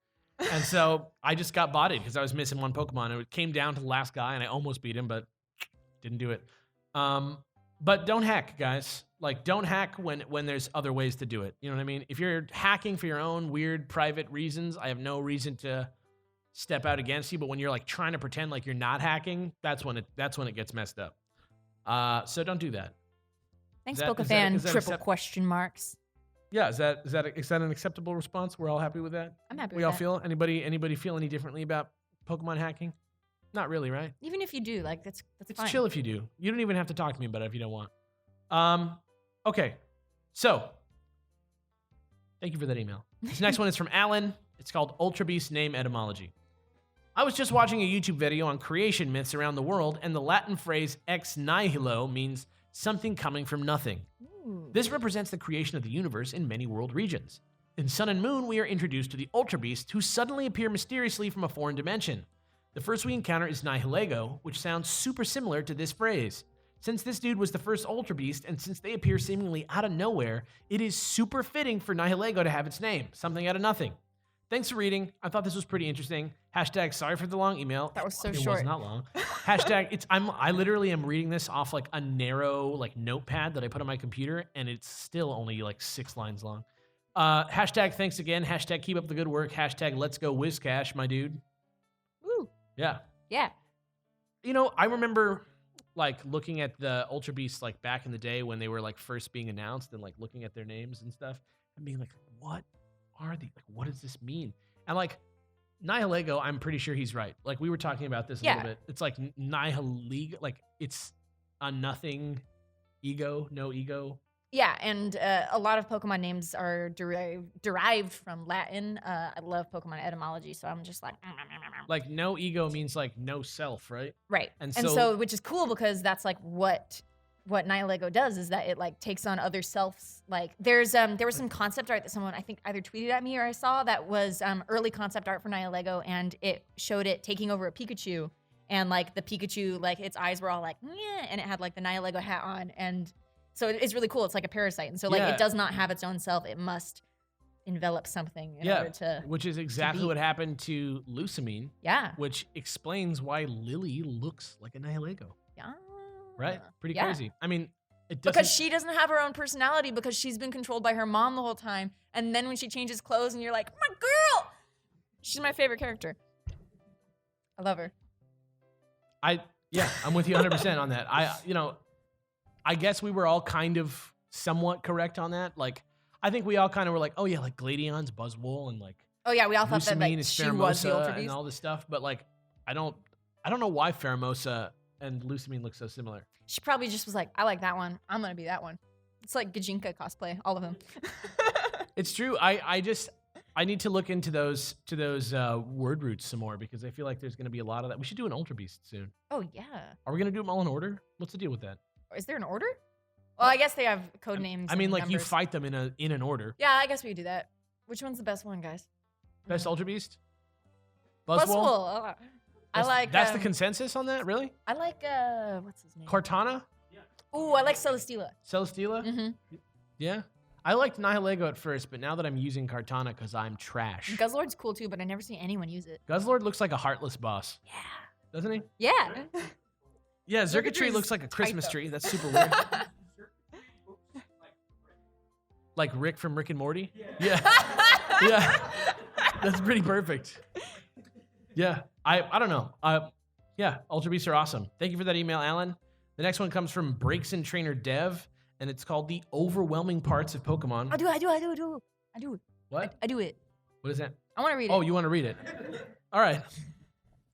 And so I just got bodied because I was missing one Pokemon. And it came down to the last guy, and I almost beat him, but didn't do it. But don't hack, guys. Like, don't hack when there's other ways to do it. You know what I mean? If you're hacking for your own weird private reasons, I have no reason to step out against you. But when you're like trying to pretend like you're not hacking, that's when it gets messed up. So don't do that. Thanks, Is that- Pokefan. is that Triple accept- question marks. Yeah, is that an acceptable response? We're all happy with that. I'm happy We with all that. feel anybody feel any differently about Pokemon hacking? Not really, right? Even if you do, like that's It's fine. chill if you do. You don't even have to talk to me about it if you don't want. Okay. So, thank you for that email. This next one is from Alan. It's called Ultra Beast Name Etymology. I was just watching a YouTube video on creation myths around the world, and the Latin phrase ex nihilo means something coming from nothing. Ooh. This represents the creation of the universe in many world regions. In Sun and Moon, we are introduced to the Ultra Beasts who suddenly appear mysteriously from a foreign dimension. The first we encounter is Nihilego, which sounds super similar to this phrase. Since this dude was the first Ultra Beast, and since they appear seemingly out of nowhere, it is super fitting for Nihilego to have its name, something out of nothing. Thanks for reading. I thought this was pretty interesting. Hashtag sorry for the long email. That was so It short. was not long. Hashtag I literally am reading this off like a narrow like notepad that I put on my computer, and it's still only like 6 lines long. Hashtag thanks again. Hashtag keep up the good work. Hashtag let's go Wizcash, my dude. Woo. Yeah. Yeah. You know, I remember like looking at the Ultra Beasts like back in the day when they were like first being announced, and like looking at their names and stuff and being like, what are they? Like, what does this mean? And like Nihilego, I'm pretty sure he's right. Like we were talking about this a Yeah. little bit. It's like Nihilego, like it's a nothing ego, no ego. Yeah, and a lot of Pokemon names are derived from Latin. I love Pokemon etymology, so I'm just like, Like no ego means like no self, right? right. And And so- so, which is cool because that's like what Nihilego does is that it like takes on other selves. Like there was some concept art that someone I think either tweeted at me or I saw that was early concept art for Nihilego, and it showed it taking over a Pikachu, and like the Pikachu like its eyes were all like, yeah, and it had like the Nihilego hat on, and so it's really cool. It's like a parasite, and so like Yeah. it does not have its own self. It must envelop something in Yeah, order to. which is exactly beat. what happened to Lusamine, Yeah. which explains why Lily looks like a Nihilego. Yeah. Right? Pretty Yeah. crazy. I mean, it doesn't. Because she doesn't have her own personality because she's been controlled by her mom the whole time. And then when she changes clothes and you're like, my girl! She's my favorite character. I love her. Yeah, I'm with you 100% on that. I guess we were all kind of somewhat correct on that. Like, I think we all kind of were like, oh yeah, like Gladion's Buzzwole and like Oh yeah, we all thought that Lusamine like, is she was the Pheromosa Ultra and Beast. all this stuff. But like, I don't know why Pheromosa and Lusamine look so similar. She probably just was like, I like that one. I'm gonna be that one. It's like Gajinka cosplay, all of them. It's true. I need to look into those word roots some more because I feel like there's going to be a lot of that. We should do an Ultra Beast soon. Oh yeah. Are we going to do them all in order? What's the deal with that? Is there an order? Well, I guess they have code names. I mean, and like you numbers. fight them in an order. Yeah, I guess we could do that. Which one's the best one, guys? Best Ultra Beast? Buzzwole. Buzzwole? I like. That's the consensus on that, really? I like. What's his name? Cortana? Ooh, I like Celesteela. Celesteela? Mm-hmm. Yeah. I liked Nihilego at first, but now that I'm using Cortana because I'm trash. Guzzlord's cool too, but I never see anyone use it. Guzzlord looks like a heartless boss. Yeah. Doesn't he? Yeah. Yeah, Zergatry Zergatry's looks like a Christmas though. tree. That's super weird. Like Rick from Rick and Morty? Yeah. Yeah. That's pretty perfect. Yeah. I don't know. Yeah, Ultra Beasts are awesome. Thank you for that email, Alan. The next one comes from Breaks and Trainer Dev, and it's called The Overwhelming Parts of Pokemon. I do it. What? I do it. What is that? I want to read it. Oh, you want to read it? All right.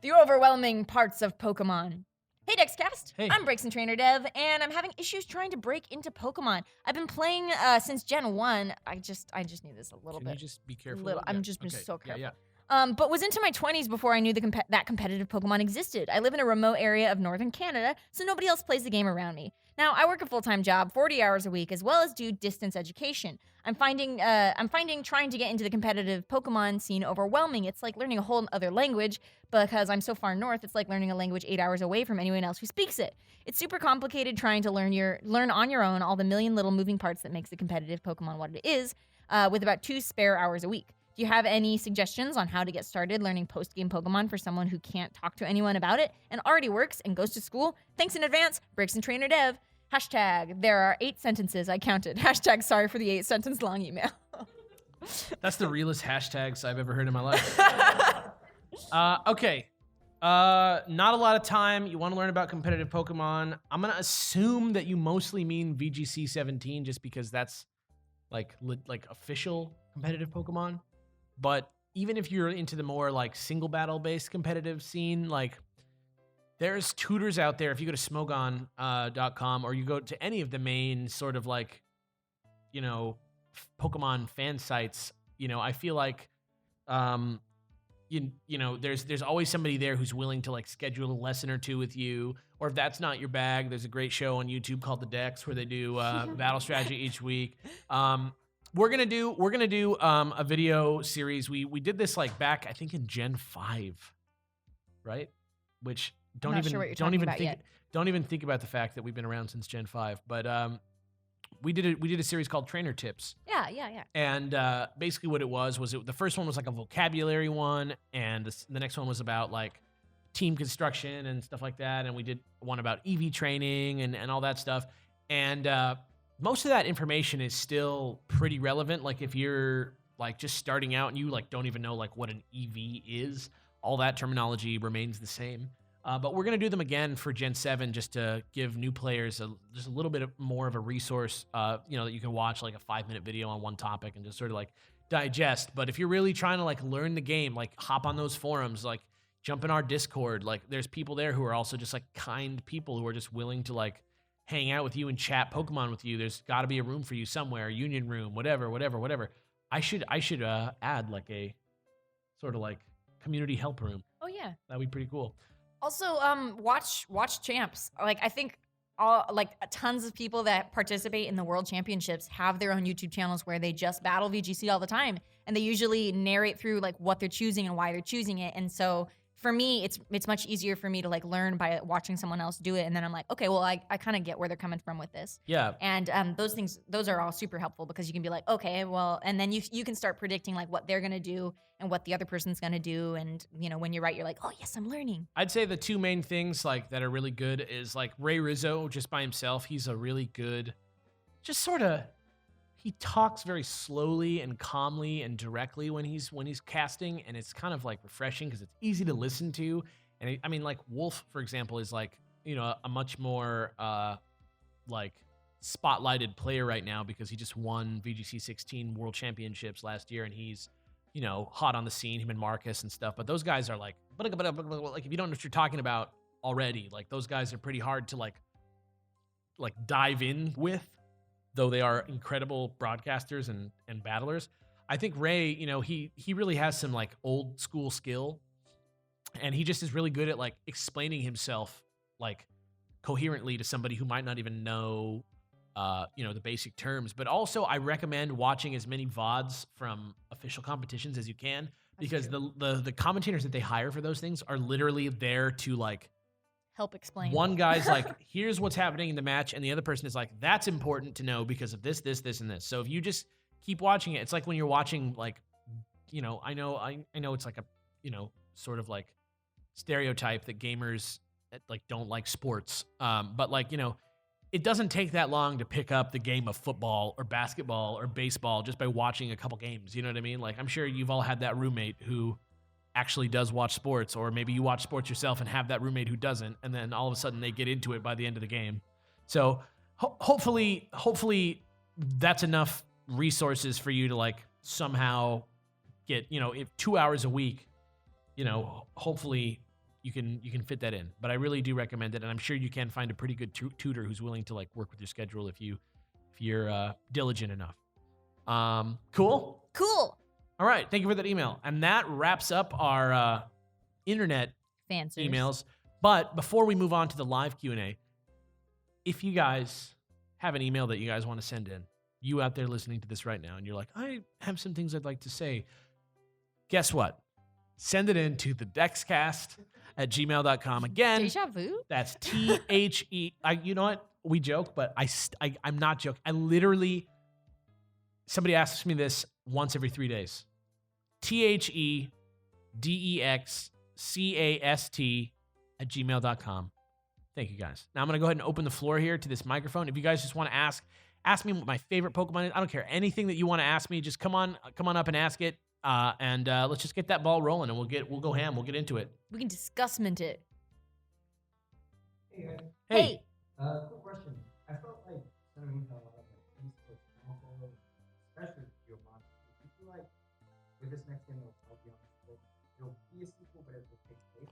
The overwhelming parts of Pokemon. Hey Dexcast, Hey. I'm Breaks and Trainer Dev, and I'm having issues trying to break into Pokemon. I've been playing since Gen 1. I just need this a little Can you bit. just be careful? Little. Yeah, I'm just been okay. so careful. Yeah. But was into my 20s before I knew that competitive Pokemon existed. I live in a remote area of northern Canada, so nobody else plays the game around me. Now, I work a full-time job, 40 hours a week, as well as do distance education. I'm finding trying to get into the competitive Pokemon scene overwhelming. It's like learning a whole other language, because I'm so far north, it's like learning a language 8 hours away from anyone else who speaks it. It's super complicated trying to learn on your own all the million little moving parts that makes the competitive Pokemon what it is, with about 2 spare hours a week. Do you have any suggestions on how to get started learning post-game Pokemon for someone who can't talk to anyone about it and already works and goes to school? Thanks in advance, Breaks and Trainer Dev. Hashtag, there are 8 sentences I counted. Hashtag, sorry for the 8-sentence long email. That's the realest hashtags I've ever heard in my life. Okay. Not a lot of time. You want to learn about competitive Pokemon. I'm going to assume that you mostly mean VGC 17 just because that's like official competitive Pokemon. But even if you're into the more like single battle based competitive scene, like there's tutors out there. If you go to smogon.com or you go to any of the main sort of like, you know, Pokemon fan sites, you know, I feel like, you know, there's always somebody there who's willing to like schedule a lesson or two with you. Or if that's not your bag, there's a great show on YouTube called The Dex where they do battle strategy each week. We're gonna do a video series. We did this like back I think in Gen 5, right? Which don't even think about the fact that we've been around since Gen 5. But we did a series called Trainer Tips. Yeah. And basically what it was the first one was like a vocabulary one, and the next one was about like team construction and stuff like that. And we did one about EV training and all that stuff. And most of that information is still pretty relevant. Like if you're like just starting out and you like don't even know like what an EV is, all that terminology remains the same. But we're going to do them again for Gen 7 just to give new players just a little bit more of a resource, you know, that you can watch like a 5-minute video on one topic and just sort of like digest. But if you're really trying to like learn the game, like hop on those forums, like jump in our Discord. Like there's people there who are also just like kind people who are just willing to like hang out with you and chat Pokemon with you. There's got to be a room for you somewhere, union room, whatever. I should add like a sort of like community help room. Oh yeah. That'd be pretty cool. Also, watch champs. Like I think tons of people that participate in the World Championships have their own YouTube channels where they just battle VGC all the time, and they usually narrate through like what they're choosing and why they're choosing it. And so for me, it's much easier for me to like learn by watching someone else do it, and then I'm like, okay, well, I kind of get where they're coming from with this. Yeah. And those are all super helpful because you can be like, okay, well, and then you can start predicting like what they're gonna do and what the other person's gonna do, and when you're right, you're like, oh yes, I'm learning. I'd say the two main things like that are really good is like Rea Rizzo just by himself. He's a really good, just sort of. He talks very slowly and calmly and directly when he's casting, and it's kind of like refreshing because it's easy to listen to. And I mean, like Wolf, for example, is like a much more like spotlighted player right now because he just won VGC 16 World Championships last year, and he's hot on the scene. Him and Marcus and stuff. But those guys are like if you don't know what you're talking about already, like those guys are pretty hard to like dive in with. Though they are incredible broadcasters and battlers. I think Ray, he really has some like old school skill, and he just is really good at like explaining himself like coherently to somebody who might not even know the basic terms. But also I recommend watching as many VODs from official competitions as you can, because the commentators that they hire for those things are literally there to like help explain. One guy's like, here's what's happening in the match, and the other person is like, that's important to know because of this, this, this, and this. So if you just keep watching it, it's like when you're watching like, I know it's like a, sort of like stereotype that gamers like don't like sports. But like, it doesn't take that long to pick up the game of football or basketball or baseball just by watching a couple games. You know what I mean? Like, I'm sure you've all had that roommate who actually does watch sports, or maybe you watch sports yourself and have that roommate who doesn't, and then all of a sudden they get into it by the end of the game. So hopefully that's enough resources for you to like somehow get, if 2 hours a week, hopefully you can fit that in. But I really do recommend it, and I'm sure you can find a pretty good tutor who's willing to like work with your schedule if you're diligent enough. Cool. All right, thank you for that email. And that wraps up our internet FANSWERS emails. But before we move on to the live Q&A, if you guys have an email that you guys want to send in, you out there listening to this right now, and you're like, I have some things I'd like to say. Guess what? Send it in to thedexcast@gmail.com. Again, Deja vu? that's THE. You know what? We joke, but I'm not joking. I literally, somebody asks me this once every 3 days. THEDEXCAST@gmail.com. Thank you guys. Now I'm going to go ahead and open the floor here to this microphone. If you guys just want to ask me what my favorite Pokemon is. I don't care. Anything that you want to ask me, just come on up and ask it. And let's just get that ball rolling, and we'll go ham. We'll get into it. We can discussment it. Hey guys. Hey. Quick question. I felt like Sun and Moon had a lot of like esports, especially Giovanni. Do you feel like with this next game, it'll be on the sport? It'll be a sequel, but it will take place.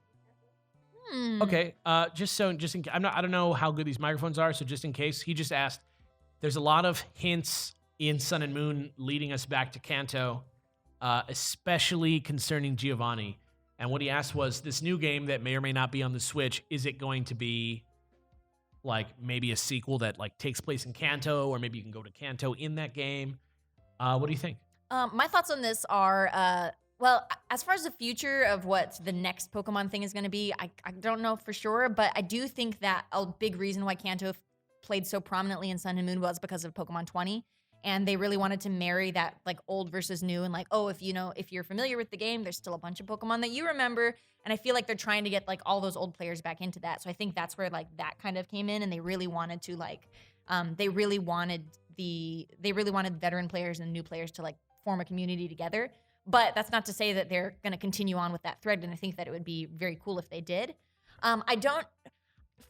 Okay. Just in case, I don't know how good these microphones are, so just in case, he just asked. There's a lot of hints in Sun and Moon leading us back to Kanto, especially concerning Giovanni. And what he asked was, this new game that may or may not be on the Switch, is it going to be like maybe a sequel that like takes place in Kanto, or maybe you can go to Kanto in that game? What do you think? My thoughts on this are, well, as far as the future of what the next Pokemon thing is going to be, I don't know for sure, but I do think that a big reason why Kanto played so prominently in Sun and Moon was because of Pokemon 20. And they really wanted to marry that like old versus new, and like, oh, if you're familiar with the game, there's still a bunch of Pokemon that you remember. And I feel like they're trying to get like all those old players back into that. So I think that's where like that kind of came in, and they really wanted to like, they really wanted veteran players and new players to like form a community together. But that's not to say that they're going to continue on with that thread. And I think that it would be very cool if they did.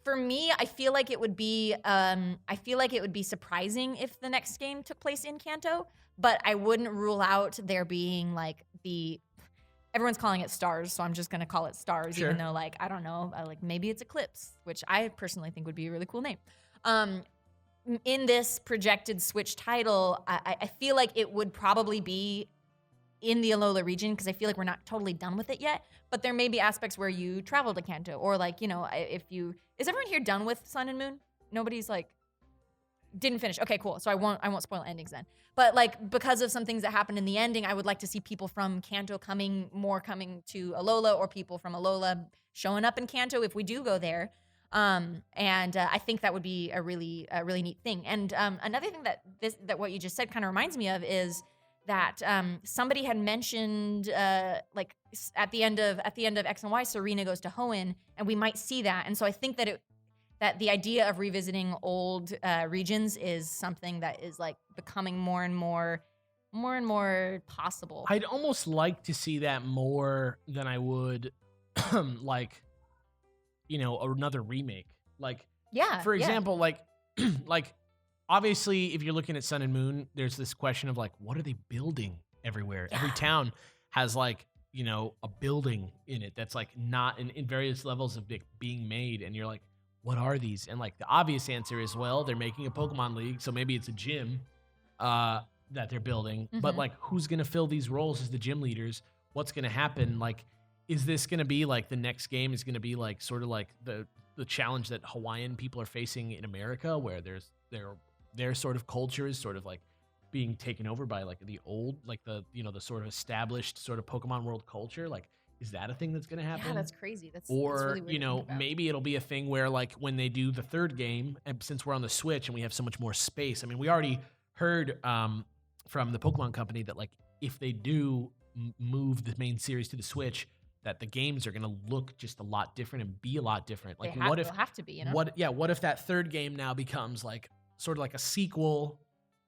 For me, I feel like it would be surprising if the next game took place in Kanto, but I wouldn't rule out there being like everyone's calling it Stars, so I'm just gonna call it Stars, Sure. even though like I don't know, like maybe it's Eclipse, which I personally think would be a really cool name. In this projected Switch title, I feel like it would probably be in the Alola region, because I feel like we're not totally done with it yet, but there may be aspects where you travel to Kanto, or like, is everyone here done with Sun and Moon? Nobody's like, Didn't finish. Okay, cool. So I won't spoil endings then. But like because of some things that happened in the ending, I would like to see people from Kanto coming to Alola, or people from Alola showing up in Kanto if we do go there. I think that would be a really neat thing. And another thing that what you just said kind of reminds me of is that somebody had mentioned like at the end of X and Y, Serena goes to Hoenn, and we might see that. And so I think that the idea of revisiting old regions is something that is like becoming more and more possible. I'd almost like to see that more than I would like, you know, another remake. Like, Yeah. for example, like like obviously if you're looking at Sun and Moon, there's this question of like, what are they building everywhere? Every town has like, you know, a building in it that's like not in various levels of being made, and you're like, what are these? And like the obvious answer is, well, they're making a Pokemon League, so maybe it's a gym that they're building. But like, who's gonna fill these roles as the gym leaders? What's gonna happen? Like, is this gonna be like the next game is gonna be like sort of like the challenge that Hawaiian people are facing in America, where their sort of culture is sort of like being taken over by like the old, like the, you know, the sort of established sort of Pokemon world culture? Like, is that a thing that's going to happen? Yeah, that's crazy. That's Or, really weird you to know, think about. maybe it'll be a thing where like when they do the third game, and since we're on the Switch and we have so much more space, I mean, we already heard from the Pokemon company that like if they do move the main series to the Switch, that the games are going to look just a lot different and be a lot different. Like, what if they'll have to be, you know? what if that third game now becomes like sort of like a sequel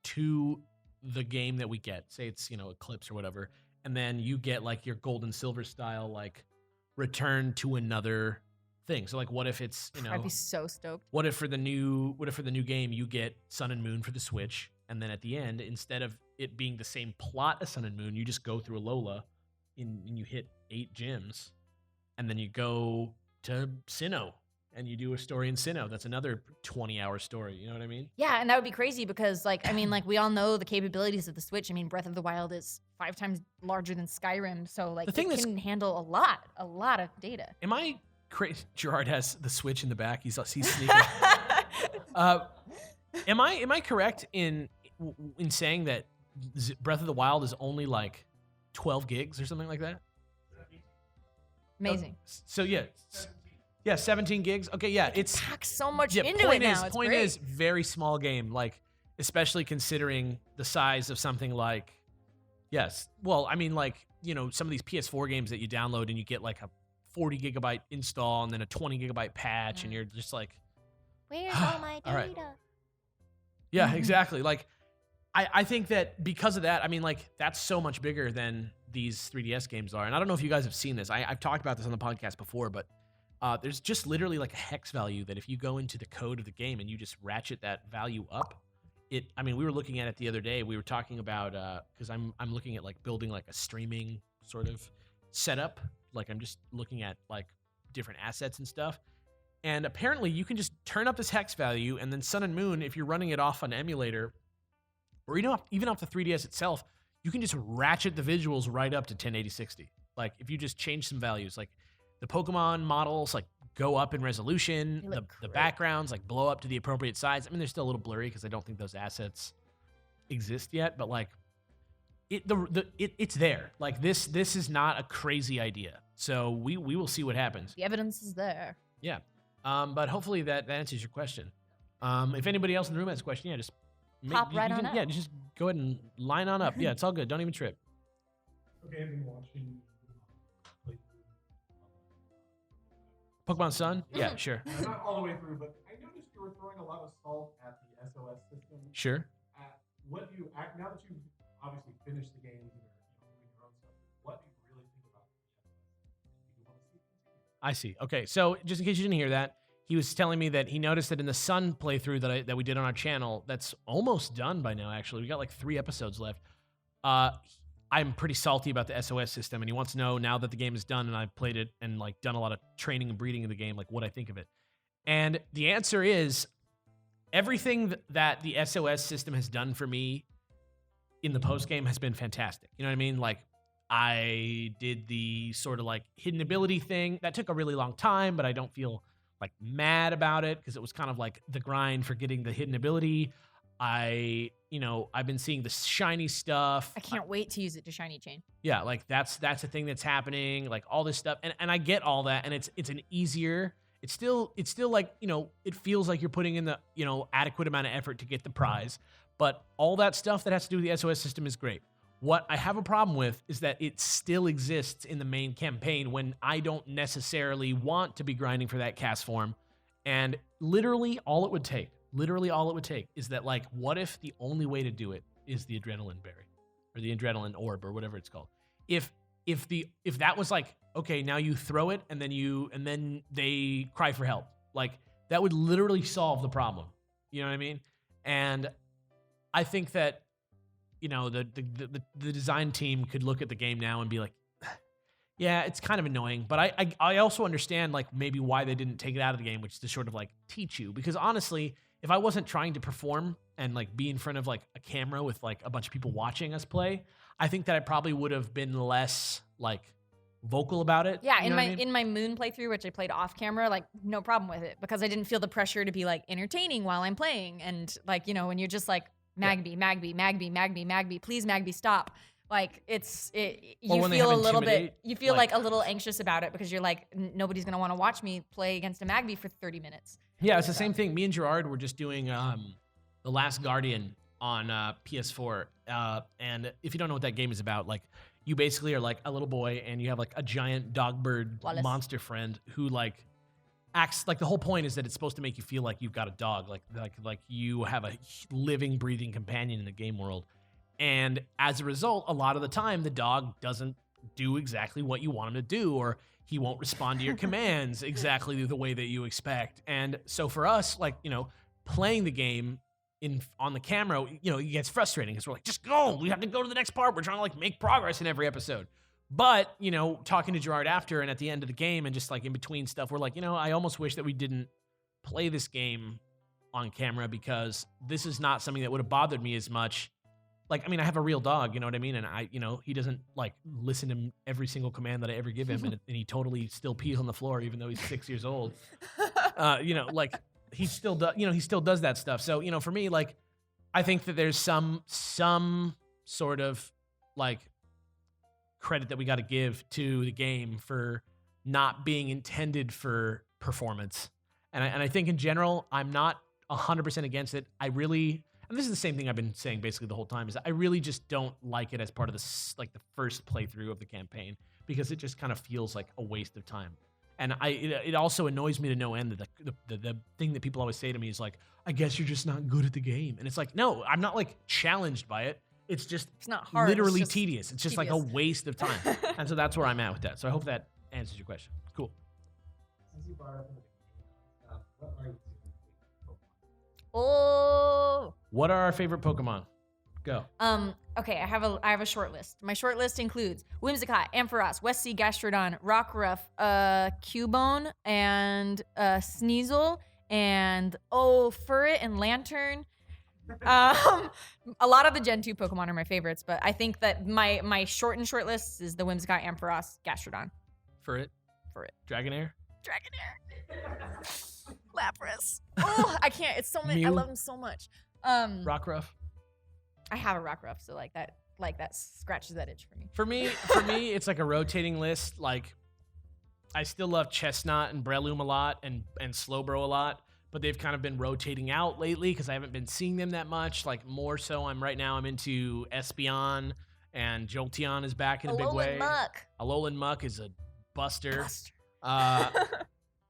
to the game that we get? Say it's, you know, Eclipse or whatever, and then you get like your Gold and Silver style like return to another thing. So like, what if it's, you know, I'd be so stoked. what if for the new game you get Sun and Moon for the Switch, and then at the end, instead of it being the same plot as Sun and Moon, you just go through Alola and you hit 8 gyms, and then you go to Sinnoh and you do a story in Sinnoh. That's another 20-hour story. You know what I mean? Yeah, and that would be crazy because, like, I mean, like, we all know the capabilities of the Switch. I mean, Breath of the Wild is 5 times larger than Skyrim, so, like, The thing it that's- can handle a lot of data. Am I crazy? Gerard has the Switch in the back. He's sneaking. Am I correct in saying that Breath of the Wild is only like 12 gigs or something like that? Amazing. So yeah, 17 gigs. Okay, yeah, it's Packs so much yeah. into Point it is, now. It's point great. is, very small game. Like, especially considering the size of something like, yes. Well, I mean, like, you know, some of these PS4 games that you download and you get like a 40 gigabyte install and then a 20 gigabyte patch, and you're just like, Where's all my data? All right. yeah, exactly. Like, I think that because of that, I mean, like, that's so much bigger than these 3DS games are. And I don't know if you guys have seen this. I've talked about this on the podcast before, but there's just literally like a hex value that if you go into the code of the game and you just ratchet that value up, I mean, we were looking at it the other day. We were talking about, because I'm looking at like building like a streaming sort of setup. Like, I'm just looking at like different assets and stuff. And apparently you can just turn up this hex value, and then Sun and Moon, if you're running it off an emulator, or even off the 3DS itself, you can just ratchet the visuals right up to 1080-60. Like, if you just change some values, like the Pokemon models like go up in resolution, They the look great. backgrounds like blow up to the appropriate size. I mean, they're still a little blurry because I don't think those assets exist yet, but like it's there. Like, this is not a crazy idea. So we will see what happens. The evidence is there. Yeah. But hopefully that answers your question. If anybody else in the room has a question, yeah, just Pop right on up. Yeah, just go ahead and line on up. Yeah, it's all good. Don't even trip. Okay, I've been watching. Pokemon Sun? Yeah, sure. I'm not all the way through, but I noticed you were throwing a lot of salt at the SOS system. Sure. What do you now that you've obviously finished the games and you're doing your own stuff? What do you really think about the SOS? Do you want to see it continue? I see. Okay, so just in case you didn't hear that, he was telling me that he noticed that in the Sun playthrough that we did on our channel, that's almost done by now, actually. We got like 3 episodes left. I'm pretty salty about the SOS system, and he wants to know, now that the game is done and I've played it and like done a lot of training and breeding in the game, like what I think of it. And the answer is, everything that the SOS system has done for me in the post game has been fantastic. You know what I mean? Like, I did the sort of like hidden ability thing. That took a really long time, but I don't feel like mad about it because it was kind of like the grind for getting the hidden ability. I've been seeing the shiny stuff. I can't wait to use it to shiny chain. Yeah, like that's a thing that's happening, like all this stuff. And I get all that, and it's an easier, it's still like, it feels like you're putting in the, adequate amount of effort to get the prize. But all that stuff that has to do with the SOS system is great. What I have a problem with is that it still exists in the main campaign when I don't necessarily want to be grinding for that cast form. And literally all it would take is that, like, what if the only way to do it is the adrenaline berry or the adrenaline orb or whatever it's called? If that was like, okay, now you throw it and then they cry for help. Like, that would literally solve the problem. You know what I mean? And I think that, the design team could look at the game now and be like, yeah, it's kind of annoying, but I also understand, like, maybe why they didn't take it out of the game, which is to sort of like teach you. Because honestly, if I wasn't trying to perform and like be in front of like a camera with like a bunch of people watching us play, I think that I probably would have been less like vocal about it. Yeah, You know what I mean? in my Moon playthrough, which I played off camera, like, no problem with it, because I didn't feel the pressure to be like entertaining while I'm playing. And like, when you're just like, Magby, please Magby, stop. Like, you feel a little bit, like a little anxious about it, because you're like, nobody's gonna want to watch me play against a Magby for 30 minutes. Yeah, it's the same thing. Me and Gerard were just doing The Last Guardian on PS4. And if you don't know what that game is about, like, you basically are like a little boy and you have like a giant dog bird Wallace. monster friend who like acts like, the whole point is that it's supposed to make you feel like you've got a dog, like you have a living, breathing companion in the game world. And as a result, a lot of the time, the dog doesn't do exactly what you want him to do, or he won't respond to your commands exactly the way that you expect. And so for us, like, playing the game on the camera, it gets frustrating because we're like, just go. We have to go to the next part. We're trying to like make progress in every episode. But, talking to Gerard after and at the end of the game and just like in between stuff, we're like, I almost wish that we didn't play this game on camera, because this is not something that would have bothered me as much. Like, I mean, I have a real dog, you know what I mean? And he doesn't like listen to every single command that I ever give him. And he totally still pees on the floor, even though he's 6 years old. Like he still does, he still does that stuff. So, for me, like, I think that there's some sort of like credit that we got to give to the game for not being intended for performance. And I think in general, I'm not 100% against it. And this is the same thing I've been saying basically the whole time, is that I really just don't like it as part of the first playthrough of the campaign, because it just kind of feels like a waste of time. And it also annoys me to no end that the thing that people always say to me is like, I guess you're just not good at the game. And it's like, no, I'm not like challenged by it. It's not hard. Literally It's just tedious. It's just like tedious. a waste of time. And so that's where I'm at with that. So I hope that answers your question. Cool. Since you brought up what are your favorite Pokemon? Oh. What are our favorite Pokemon? Go. Okay, I have a short list. My short list includes Whimsicott, Ampharos, West Sea Gastrodon, Rockruff, Cubone, and Sneasel, and Furret and Lantern. A lot of the Gen 2 Pokemon are my favorites, but I think that my short list is the Whimsicott, Ampharos, Gastrodon. Furret. Dragonair. Lapras. Oh, I can't. It's so many. I Mew. love them so much. Rockruff. I have a Rockruff, so like that scratches that itch for me. For me, it's like a rotating list. Like, I still love Chestnut and Breloom a lot, and Slowbro a lot, but they've kind of been rotating out lately because I haven't been seeing them that much. Like, more so, I'm into Espeon, and Jolteon is back in a big way. Alolan Muck is a buster.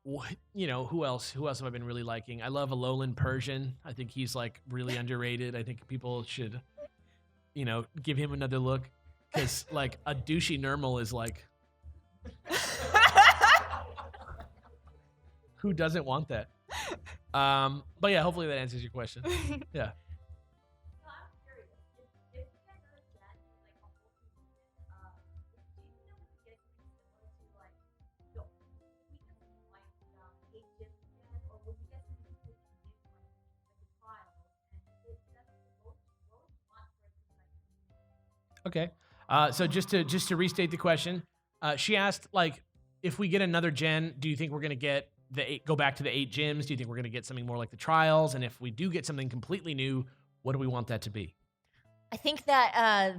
Who else have I been really liking? I love Alolan Persian. I think he's like really underrated. I think people should, give him another look, because like a douchey Nermal is like, who doesn't want that? But yeah, hopefully that answers your question. Yeah. Okay. So just to restate the question, she asked, like, if we get another gen, do you think we're gonna go back to the 8 gyms? Do you think we're gonna get something more like the trials? And if we do get something completely new, What do we want that to be? I think that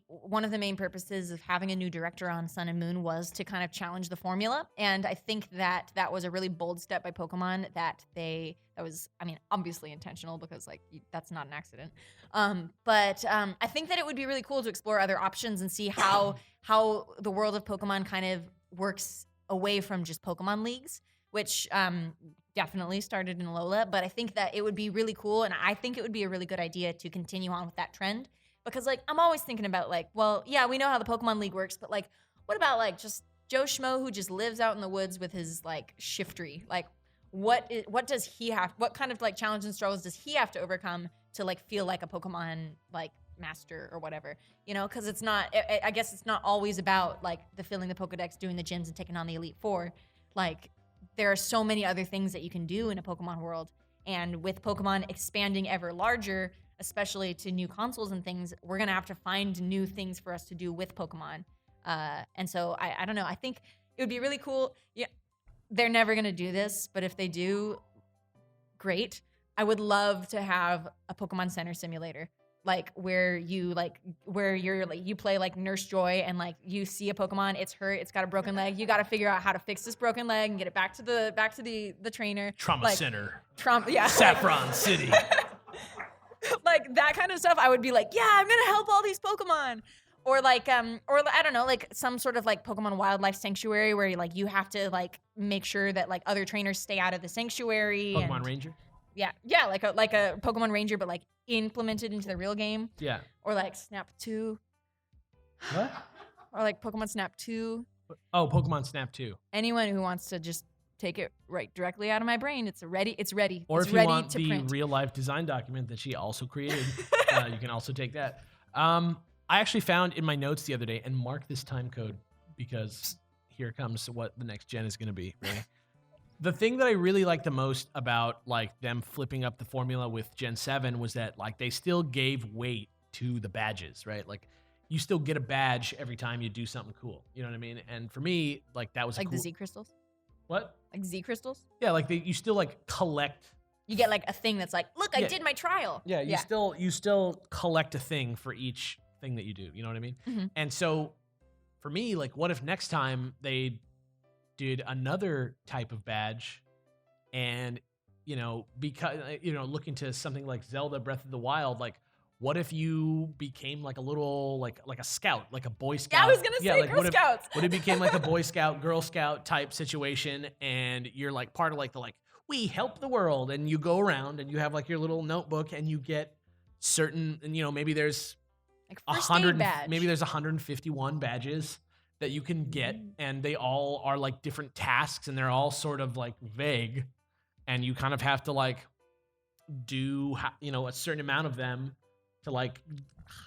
one of the main purposes of having a new director on Sun and Moon was to kind of challenge the formula, and I think that was a really bold step by Pokemon. That was, I mean, obviously intentional because like that's not an accident. But I think that it would be really cool to explore other options and see how the world of Pokemon kind of works away from just Pokemon leagues, which definitely started in Alola, but I think that it would be really cool, and I think it would be a really good idea to continue on with that trend, because like I'm always thinking about like, well, yeah, we know how the Pokemon League works, but like, what about like just Joe Schmo who just lives out in the woods with his like Shiftry? Like, what does he have? What kind of like challenges and struggles does he have to overcome to like feel like a Pokemon like master or whatever? You know, because it's not. I guess it's not always about like the filling the Pokedex, doing the gyms, and taking on the Elite Four. Like, there are so many other things that you can do in a Pokemon world. And with Pokemon expanding ever larger, especially to new consoles and things, we're going to have to find new things for us to do with Pokemon. And so I don't know. I think it would be really cool. Yeah, they're never going to do this, but if they do, great. I would love to have a Pokemon Center simulator. Like where you play like Nurse Joy, and like you see a Pokemon, it's hurt, it's got a broken leg. You got to figure out how to fix this broken leg and get it back to the trainer. Trauma center. Yeah. Saffron City. Like that kind of stuff. I would be like, yeah, I'm gonna help all these Pokemon. Or like or I don't know, like some sort of like Pokemon wildlife sanctuary where you have to like make sure that like other trainers stay out of the sanctuary. Pokemon Ranger. Yeah, like a Pokemon Ranger, but like implemented into the real game. Yeah. Or like Snap 2. What? Or like Pokemon Snap 2. Oh, Pokemon Snap 2. Anyone who wants to just take it right directly out of my brain, it's ready. Or it's if you ready want to the print. real life design document that she also created, you can also take that. I actually found in my notes the other day, and mark this time code because here comes what the next gen is going to be. Really. The thing that I really liked the most about like them flipping up the formula with Gen 7 was that like they still gave weight to the badges, right? Like you still get a badge every time you do something cool. You know what I mean? And for me, like that was Like a cool... the Z crystals? What? Like Z crystals? Yeah, like you still like collect. You get like a thing that's like, look, I did my trial. Yeah, you still collect a thing for each thing that you do. You know what I mean? Mhm. And so for me, like what if next time they did another type of badge, and because look into something like Zelda Breath of the Wild, like what if you became like a little like a scout, like a Boy Scout? Yeah, I was gonna say like, Girl Scouts. What if it became like a Boy Scout, Girl Scout type situation, and you're like part of like the we help the world, and you go around and you have like your little notebook and you get certain, and maybe there's Like first aid badge. maybe there's 151 badges that you can get, and they all are like different tasks, and they're all sort of like vague, and you kind of have to like do a certain amount of them to like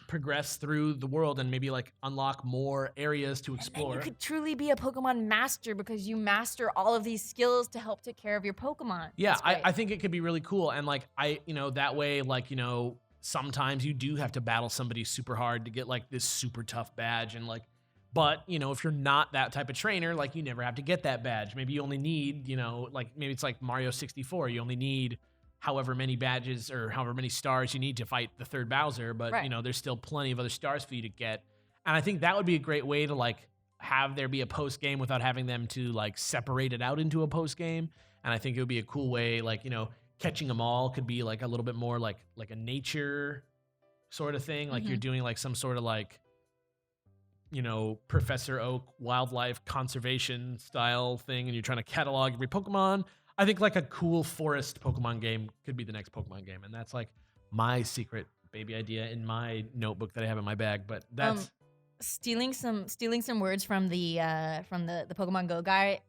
progress through the world and maybe like unlock more areas to explore. And you could truly be a Pokemon master because you master all of these skills to help take care of your Pokemon. Yeah, That's great. I think it could be really cool, and like that way, like sometimes you do have to battle somebody super hard to get like this super tough badge, and like, but if you're not that type of trainer, like you never have to get that badge. Maybe you only need, like maybe it's like Mario 64. You only need however many badges or however many stars you need to fight the third Bowser, but Right. there's still plenty of other stars for you to get. And I think that would be a great way to like have there be a post game without having them to like separate it out into a post game. And I think it would be a cool way, like, catching them all could be like a little bit more like a nature sort of thing. Like you're doing like some sort of like, Professor Oak wildlife conservation style thing, and you're trying to catalog every Pokemon. I think like a cool forest Pokemon game could be the next Pokemon game, and that's like my secret baby idea in my notebook that I have in my bag. But that's stealing some words from the Pokemon Go guy,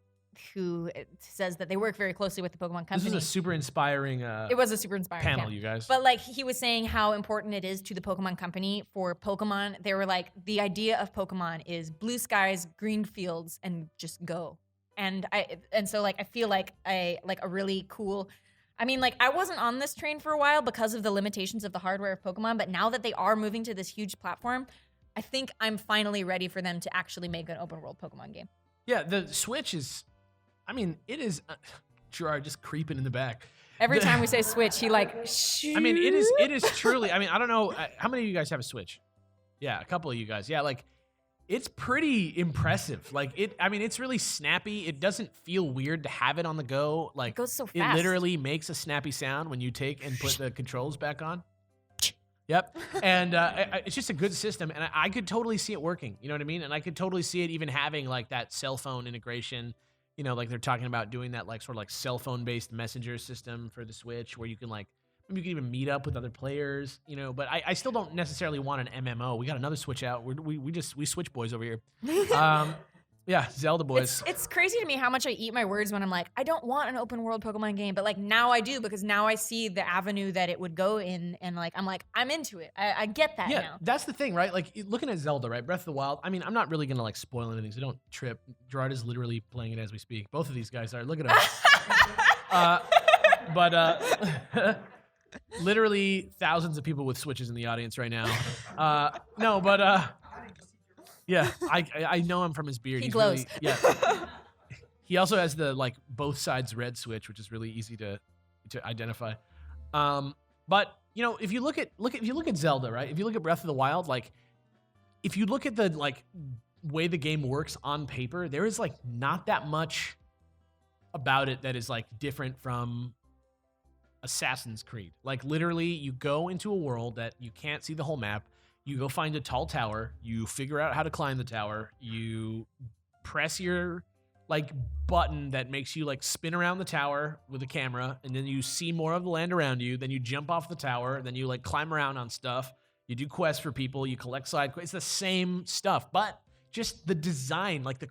who says that they work very closely with the Pokemon company. this was a super inspiring. It was a super inspiring panel, you guys. But like he was saying how important it is to the Pokemon company for Pokemon. They were like, the idea of Pokemon is blue skies, green fields, and just go. And so like I feel like a really cool. I mean, like I wasn't on this train for a while because of the limitations of the hardware of Pokemon, but now that they are moving to this huge platform, I think I'm finally ready for them to actually make an open world Pokemon game. Yeah, the Switch is, I mean, it is, Gerard just creeping in the back. Every time we say Switch, he like. I mean, it is truly. I mean, I don't know how many of you guys have a Switch. Yeah, a couple of you guys. Yeah, like it's pretty impressive. Like it's really snappy. It doesn't feel weird to have it on the go. Like It goes so it fast. literally makes a snappy sound when you take and put the controls back on. Yep. And it's just a good system. And I could totally see it working. You know what I mean? And I could totally see it even having like that cell phone integration. You know, like they're talking about doing that like sort of like cell phone based messenger system for the Switch where you can like, maybe you can even meet up with other players, you know, but I still don't necessarily want an MMO. We got another Switch out. We Switch boys over here. Yeah, Zelda boys. It's crazy to me how much I eat my words when I'm like, I don't want an open world Pokemon game, but like now I do because now I see the avenue that it would go in, and like I'm into it. I get that Yeah, now. that's the thing, right? Like looking at Zelda, right? Breath of the Wild. I mean, I'm not really gonna like spoil anything, so don't trip. Gerard is literally playing it as we speak. Both of these guys are. Look at him. But literally thousands of people with Switches in the audience right now. No, but yeah, I know him from his beard. He He's glows. Really, yeah. He also has the like both sides red switch, which is really easy to identify. But you know, if you look at Zelda, right? If you look at Breath of the Wild, like if you look at the like way the game works on paper, there is like not that much about it that is like different from Assassin's Creed. Like literally you go into a world that you can't see the whole map. You go find a tall tower, you figure out how to climb the tower, you press your like button that makes you like spin around the tower with a camera, and then you see more of the land around you, then you jump off the tower, then you like climb around on stuff, you do quests for people, you collect side quests. It's the same stuff, but just the design, like the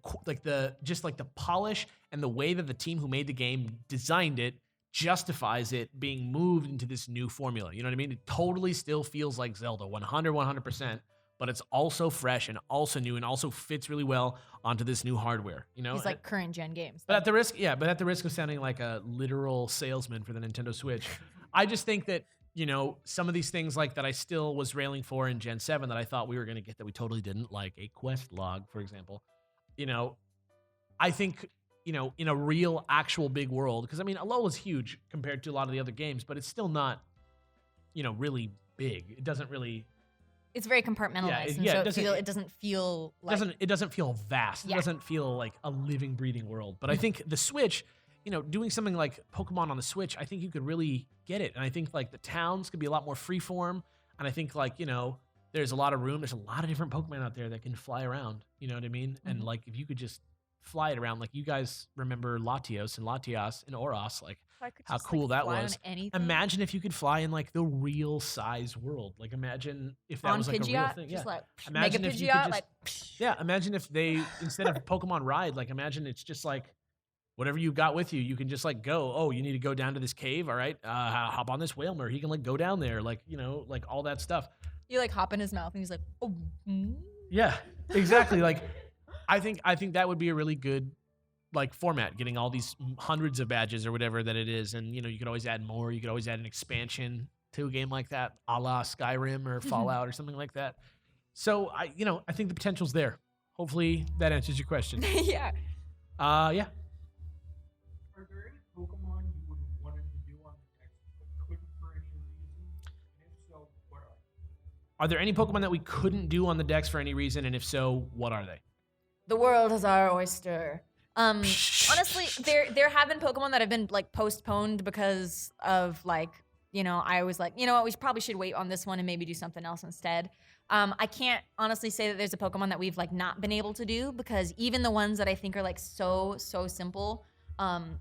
polish and the way that the team who made the game designed it justifies it being moved into this new formula. You know what I mean? It totally still feels like Zelda, 100%, but it's also fresh and also new and also fits really well onto this new hardware, you know? These like current gen games. But at the risk of sounding like a literal salesman for the Nintendo Switch, I just think that, you know, some of these things like that I still was railing for in Gen 7 that I thought we were going to get that we totally didn't, like a quest log, for example. You know, I think, you know, in a real, actual big world, because I mean, Alola is huge compared to a lot of the other games, but it's still not, you know, really big. It doesn't really. It's very compartmentalized, it doesn't feel like. It doesn't feel vast. Yeah. It doesn't feel like a living, breathing world. But I think the Switch, you know, doing something like Pokemon on the Switch, I think you could really get it. And I think like the towns could be a lot more freeform. And I think like, you know, there's a lot of room. There's a lot of different Pokemon out there that can fly around. You know what I mean? And like if you could just fly it around, like you guys remember Latios and Latias and Oros, like how cool that was. Imagine if you could fly in like the real size world. Like imagine if that on was like Pidgeot, a real thing. just Yeah. like Imagine Mega if you could Pidgeot, just, yeah, imagine if they instead of Pokemon Ride, like imagine it's just like whatever you got with you, you can just like go, oh, you need to go down to this cave, all right, hop on this Whalmer, he can like go down there, like, you know, like all that stuff. You like hop in his mouth and he's like, oh. Yeah, exactly. Like I think that would be a really good like format, getting all these hundreds of badges or whatever that it is. And, you know, you could always add more. You could always add an expansion to a game like that, a la Skyrim or Fallout or something like that. So I think the potential's there. Hopefully that answers your question. Yeah. Yeah. Are there any Pokemon you would have wanted to do on the X but couldn't for any reason? And if so, what are they? Are there any Pokemon that we couldn't do on the Dex for any reason? And if so, what are they? The world is our oyster. Honestly, there have been Pokemon that have been like postponed because of like, you know, I was like, you know what, we probably should wait on this one and maybe do something else instead. I can't honestly say that there's a Pokemon that we've like not been able to do, because even the ones that I think are like so simple,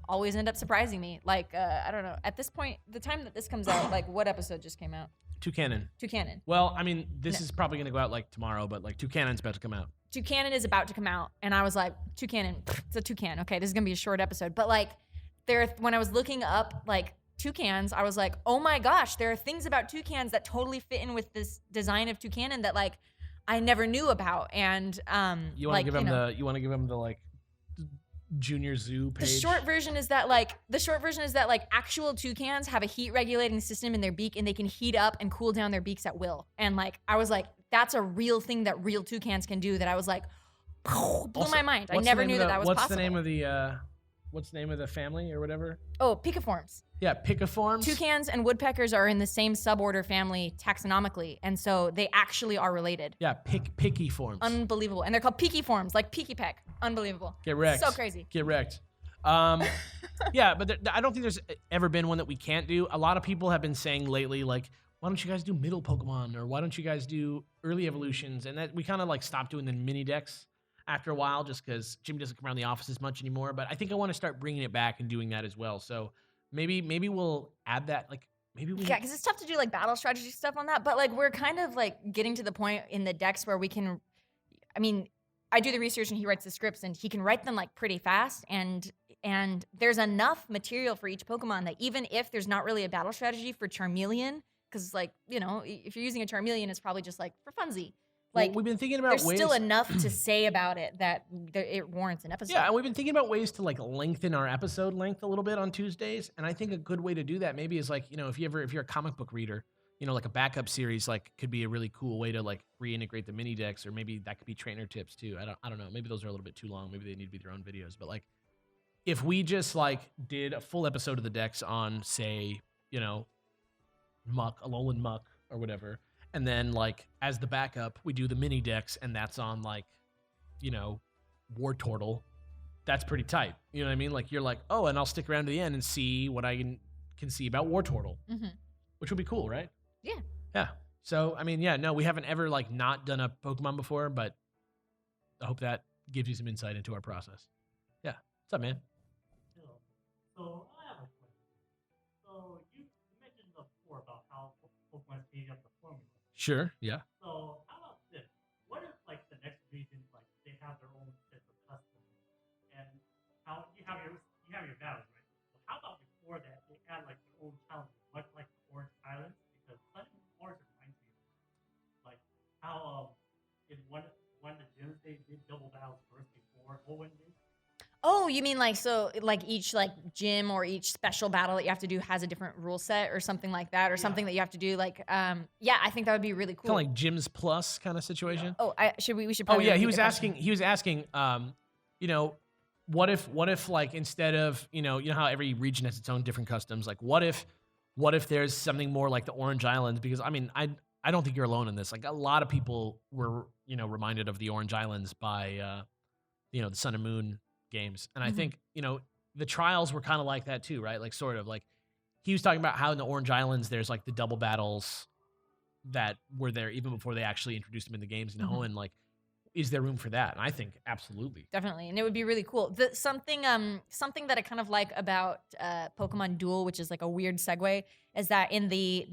always end up surprising me. Like, I don't know, at this point, the time that this comes out, like what episode just came out? Toucanon. Well, I mean, this is probably going to go out like tomorrow, but like Toucanon's about to come out. Toucanon is about to come out, and I was like, Toucanon, it's a toucan. Okay, this is gonna be a short episode. But like, when I was looking up like toucans, I was like, oh my gosh, there are things about toucans that totally fit in with this design of Toucanon that like I never knew about. And you want to give him the like Junior Zoo page. The short version is that like actual toucans have a heat regulating system in their beak, and they can heat up and cool down their beaks at will. And like I was like, that's a real thing that real toucans can do. That I was like, blew my mind. I never knew that was possible. What's the name of the what's the name of the family or whatever? Oh, Pikaforms. Yeah, Pikaforms. Toucans and woodpeckers are in the same suborder family taxonomically, and so they actually are related. Yeah, Pickyforms. Unbelievable. And they're called Peakyforms, like Peaky Peck. Unbelievable. Get wrecked. So crazy. Get wrecked. Yeah, but I don't think there's ever been one that we can't do. A lot of people have been saying lately, like, why don't you guys do middle Pokemon, or why don't you guys do early evolutions? And that we kind of like stopped doing the mini decks after a while, just because Jim doesn't come around the office as much anymore. But I think I want to start bringing it back and doing that as well. So maybe we'll add that. Like maybe we Yeah, because it's tough to do like battle strategy stuff on that, but like we're kind of like getting to the point in the decks where we can. I mean, I do the research and he writes the scripts, and he can write them like pretty fast, and there's enough material for each Pokemon that even if there's not really a battle strategy for Charmeleon, because like if you're using a Charmeleon, it's probably just like for funsies. Like we've been thinking about there's ways. still enough to say about it that it warrants an episode. Yeah, and we've been thinking about ways to like lengthen our episode length a little bit on Tuesdays. And I think a good way to do that maybe is like, if you're a comic book reader, like a backup series like could be a really cool way to like reintegrate the mini decks, or maybe that could be trainer tips too. I don't know. Maybe those are a little bit too long. Maybe they need to be their own videos. But like if we just like did a full episode of the decks on say, Muck, Alolan Muck or whatever. And then, like, as the backup, we do the mini decks, and that's on, like, War Turtle. That's pretty tight. You know what I mean? Like, you're like, oh, and I'll stick around to the end and see what I can see about War Turtle, which would be cool, right? Yeah. Yeah. So, I mean, yeah, no, we haven't ever, like, not done a Pokemon before, but I hope that gives you some insight into our process. Yeah. What's up, man? So, I have a question. So, you mentioned before about how Pokemon speed up the formula. Sure. Yeah. So how about this? What if like the next region, like they have their own set of customs, and how you have your battles, right? But how about before that they add like their own challenges, much like the Orange Islands? Because Sun and Orange reminds me of like how in one of the gyms they did double battles first before Owen did. Oh, you mean like so like each like gym or each special battle that you have to do has a different rule set or something like that, or something that you have to do like yeah, I think that would be really cool. Kind of like Gyms Plus kind of situation. Oh, we should Oh probably yeah, repeat he was the question. asking what if like instead of how every region has its own different customs, like what if there's something more like the Orange Islands? Because I mean I don't think you're alone in this. Like a lot of people were reminded of the Orange Islands by the Sun and Moon games. And I think, the trials were kind of like that too, right? Like sort of like he was talking about how in the Orange Islands, there's like the double battles that were there even before they actually introduced them in the games. And like, is there room for that? And I think absolutely. Definitely. And it would be really cool. Something that I kind of like about Pokemon Duel, which is like a weird segue, is that in the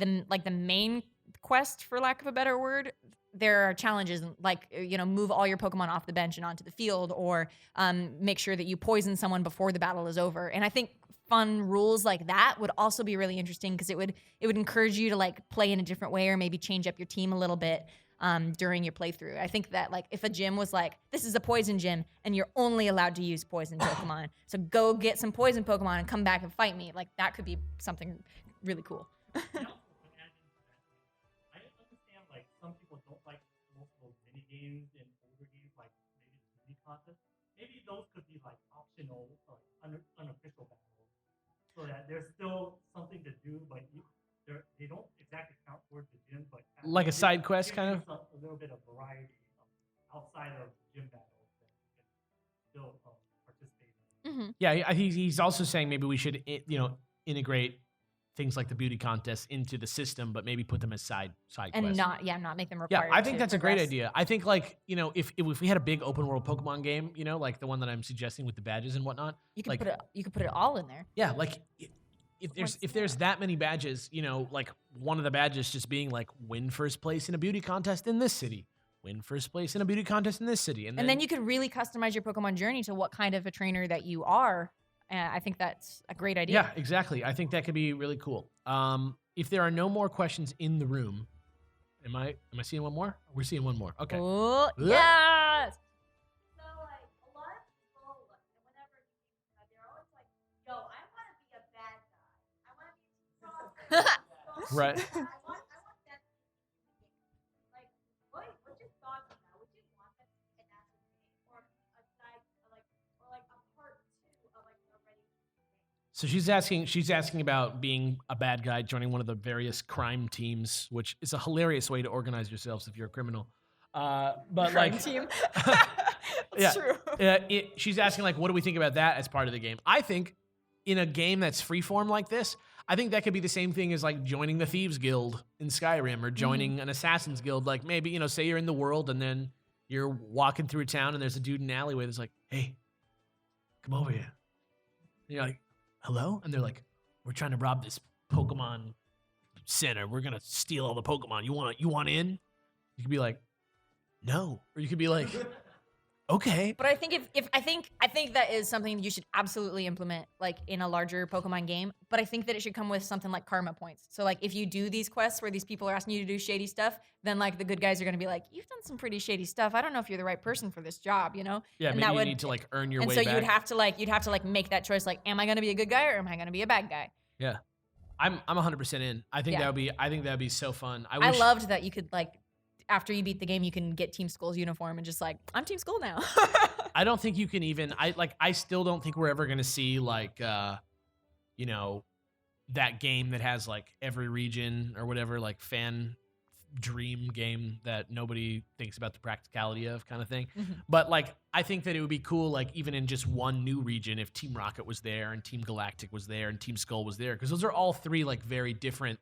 main quest, for lack of a better word, there are challenges like, move all your Pokemon off the bench and onto the field, or make sure that you poison someone before the battle is over. And I think fun rules like that would also be really interesting, because it would encourage you to like play in a different way, or maybe change up your team a little bit during your playthrough. I think that like if a gym was like, this is a poison gym and you're only allowed to use poison Pokemon, so go get some poison Pokemon and come back and fight me, like that could be something really cool. I understand like some people don't like most of those mini games and older games, like maybe the beauty contest. Maybe those could be like optional, like unofficial battles, so that there's still something to do, but they don't exactly count towards the gym, but Like a side quest give kind you of? a little bit of variety outside of gym battles that you can still participate in. Yeah, he's also saying maybe we should integrate things like the beauty contests into the system, but maybe put them as side And quests. not make them Yeah, required. I think to that's a great progress. idea. I think like if we had a big open world Pokemon game, like the one that I'm suggesting with the badges and whatnot, You could like put it all in there. yeah, like if there's that many badges, like one of the badges just being like win first place in a beauty contest in this city, win first place in a beauty contest in this city, And then you could really customize your Pokemon journey to what kind of a trainer that you are. I think that's a great idea. yeah, exactly. I think that could be really cool. If there are no more questions in the room, am I seeing one more? We're seeing one more. Okay. Oh, Yeah. yes. So like a lot of people, whenever they're always like, "Yo, I want to be a bad guy. I want to be strong." Right. I want that to be like, what's your thoughts on that? Would you want that to be an actual game, or a side, or like a part two of like a So she's asking about being a bad guy, joining one of the various crime teams, which is a hilarious way to organize yourselves if you're a criminal. But Crime like, team. yeah, That's true. She's asking like, what do we think about that as part of the game? I think in a game that's freeform like this, I think that could be the same thing as like joining the Thieves Guild in Skyrim or joining an Assassin's Guild. Like maybe, you know, say you're in the world and then you're walking through a town and there's a dude in an alleyway that's like, hey, come over here. And you're like, hello? And they're like, we're trying to rob this Pokemon center. We're gonna steal all the Pokemon. You want in? You could be like, no. Or you could be like, okay. But I think I think that is something you should absolutely implement like in a larger Pokemon game. But I think that it should come with something like karma points. So like if you do these quests where these people are asking you to do shady stuff, then like the good guys are gonna be like, you've done some pretty shady stuff. I don't know if you're the right person for this job, you know? Yeah, and maybe that you would, need to like earn your and way so back. you'd have to make that choice. Like, am I gonna be a good guy or am I gonna be a bad guy? Yeah. I'm 100% in. I think Yeah. that'd be so fun. I loved that you could like after you beat the game, you can get Team Skull's uniform and just like, I'm Team Skull now. I don't think you can even. I still don't think we're ever gonna see like, you know, that game that has like every region or whatever, like fan dream game that nobody thinks about the practicality of, kind of thing. But like, I think that it would be cool, like even in just one new region, if Team Rocket was there and Team Galactic was there and Team Skull was there, because those are all three like very different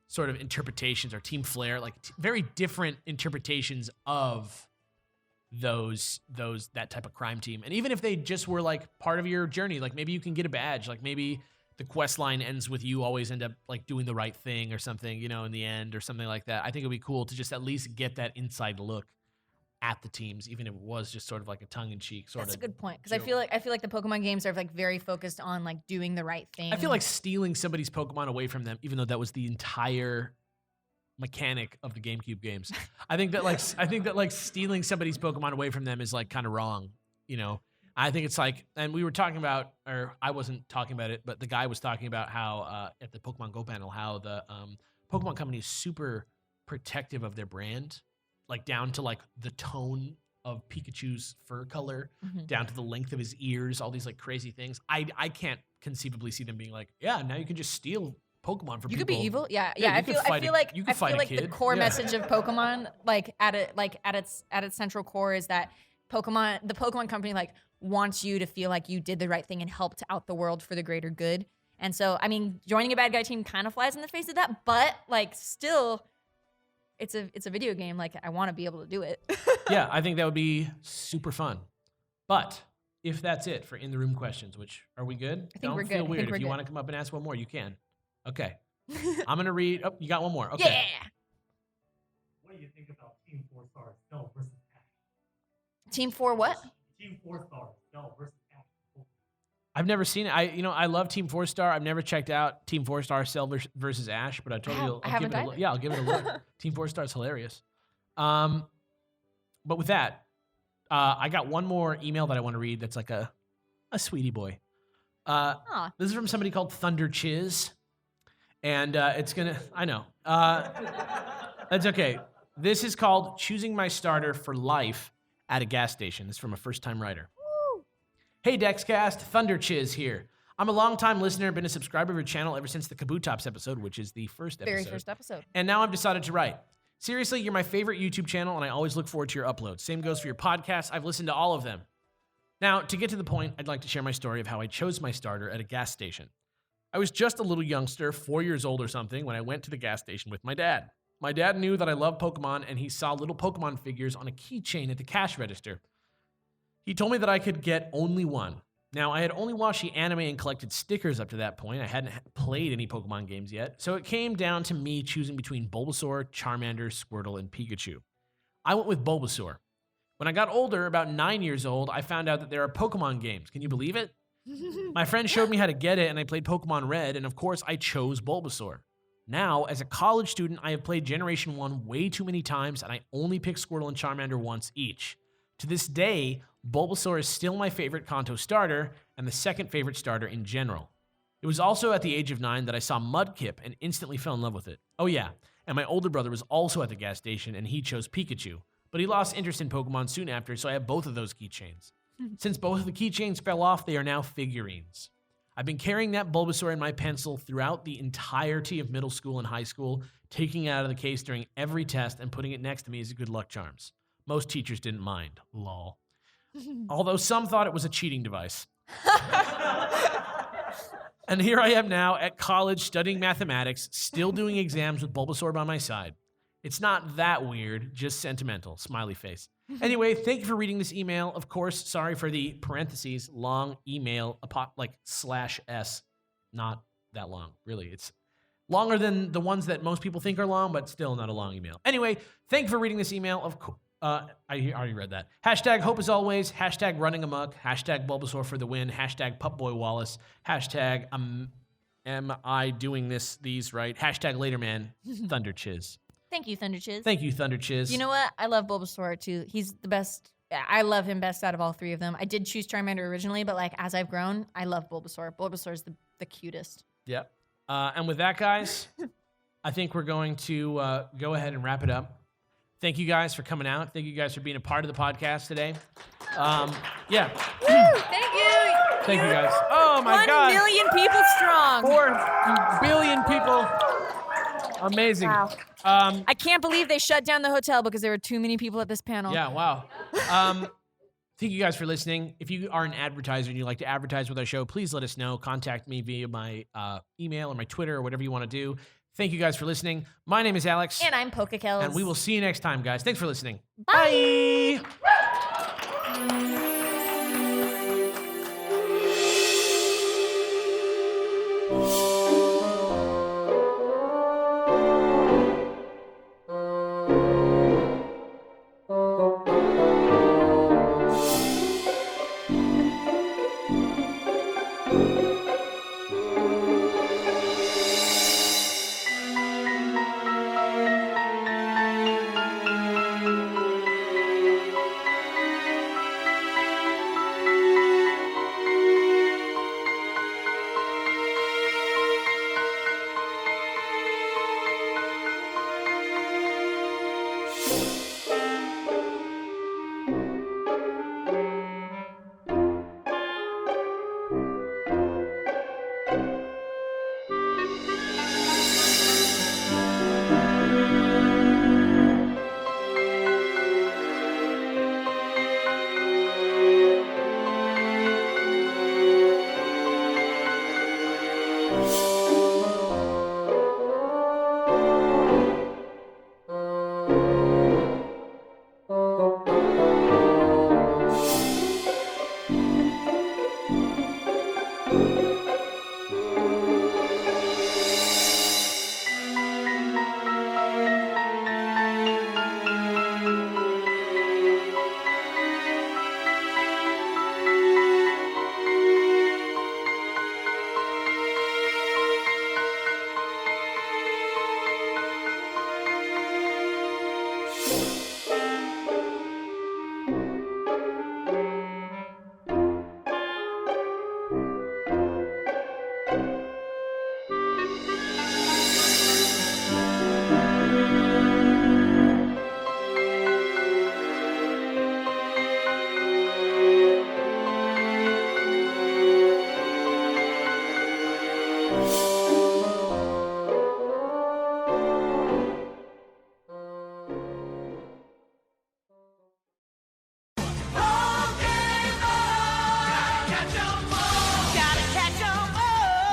sort of interpretations, or Team Flare, like very different interpretations of that type of crime team. And even if they just were like part of your journey, like maybe you can get a badge, like maybe the quest line ends with you always end up like doing the right thing or something, you know, in the end or something like that. I think it'd be cool to just at least get that inside look at the teams, even if it was just sort of like a tongue-in-cheek sort That's of. a good point because I joke. feel like the Pokemon games are like very focused on like doing the right thing. I feel like stealing somebody's Pokemon away from them, even though that was the entire mechanic of the GameCube games. I think that like stealing somebody's Pokemon away from them is like kind of wrong, you know. I think it's like, and we were talking about, or I wasn't talking about it, but the guy was talking about how at the Pokemon Go panel, how the Pokemon company is super protective of their brand, like down to like the tone of Pikachu's fur color, down to the length of his ears, all these like crazy things. I can't conceivably see them being like, yeah, now you can just steal Pokemon from you people. could be evil. Yeah. Yeah, I you could feel fight like you could fight a the kid. core Yeah. message of Pokemon, like at its central core, is that the Pokemon company like wants you to feel like you did the right thing and helped out the world for the greater good. And so, I mean, joining a bad guy team kind of flies in the face of that, but like still, it's a video game. Like I want to be able to do it. Yeah, I think that would be super fun. But if that's it for in the room questions, which are we good? I think Don't we're feel good. I weird. think we're If you good. want to come up and ask one more, you can. Okay. I'm gonna read. Oh, you got one more. Okay. Yeah. What do you think about Team 4-Star Cell versus Ash? Team 4 what? Team 4-Star Cell versus Ash. I've never seen it. I love Team 4-Star. I've never checked out Team 4-Star Cell versus Ash, but I told you I I'll give haven't it a either. look. Yeah, I'll give it a look. Team 4-Star is hilarious. But with that, I got one more email that I want to read. That's like a sweetie boy. Aw. This is from somebody called Thunder Chiz. And it's gonna, I know. That's okay. This is called Choosing My Starter for Life at a Gas Station. This is from a first-time writer. Woo. Hey, Dexcast, Thunder Chiz here. I'm a long-time listener, been a subscriber of your channel ever since the Kabutops episode, which is the first episode. Very first episode. And now I've decided to write. Seriously, you're my favorite YouTube channel, and I always look forward to your uploads. Same goes for your podcasts. I've listened to all of them. Now, to get to the point, I'd like to share my story of how I chose my starter at a gas station. I was just a little youngster, 4 years old or something, when I went to the gas station with my dad. My dad knew that I love Pokemon, and he saw little Pokemon figures on a keychain at the cash register. He told me that I could get only one. Now, I had only watched the anime and collected stickers up to that point. I hadn't played any Pokemon games yet, so it came down to me choosing between Bulbasaur, Charmander, Squirtle, and Pikachu. I went with Bulbasaur. When I got older, about 9 years old, I found out that there are Pokemon games. Can you believe it? My friend showed me how to get it, and I played Pokemon Red, and of course, I chose Bulbasaur. Now, as a college student, I have played Generation 1 way too many times, and I only picked Squirtle and Charmander once each. To this day, Bulbasaur is still my favorite Kanto starter, and the second favorite starter in general. It was also at the age of 9 that I saw Mudkip and instantly fell in love with it. Oh yeah, and my older brother was also at the gas station, and he chose Pikachu. But he lost interest in Pokemon soon after, so I have both of those keychains. Since both of the keychains fell off, they are now figurines. I've been carrying that Bulbasaur in my pencil throughout the entirety of middle school and high school, taking it out of the case during every test and putting it next to me as a good luck charms. Most teachers didn't mind. Lol. Although some thought it was a cheating device. And here I am now at college studying mathematics, still doing exams with Bulbasaur by my side. It's not that weird, just sentimental. Smiley face. Anyway, thank you for reading this email. Of course, sorry for the parentheses, long email, like /s. Not that long, really. It's longer than the ones that most people think are long, but still not a long email. Anyway, thank you for reading this email. Of course. I already read that. Hashtag hope as always. Hashtag running amok. Hashtag Bulbasaur for the win. Hashtag Pupboy Wallace. Hashtag am I doing these right? Hashtag later man. Thunder Chiz. Thank you, Thunder Chiz. Thank you, Thunder Chiz. You know what? I love Bulbasaur too. He's the best. I love him best out of all three of them. I did choose Charmander originally, but like as I've grown, I love Bulbasaur. Bulbasaur's the cutest. Yep. And with that, guys, I think we're going to go ahead and wrap it up. Thank you guys for coming out. Thank you guys for being a part of the podcast today. Yeah. Woo! Thank you. Thank you guys. Oh my God. 1 million people strong. 4 billion people. Amazing. Wow. I can't believe they shut down the hotel because there were too many people at this panel. Yeah, wow. Thank you guys for listening. If you are an advertiser and you'd like to advertise with our show, please let us know. Contact me via my email or my Twitter or whatever you want to do. Thank you guys for listening. My name is Alex. And I'm Kellz. And we will see you next time, guys. Thanks for listening. Bye.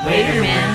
Later, man.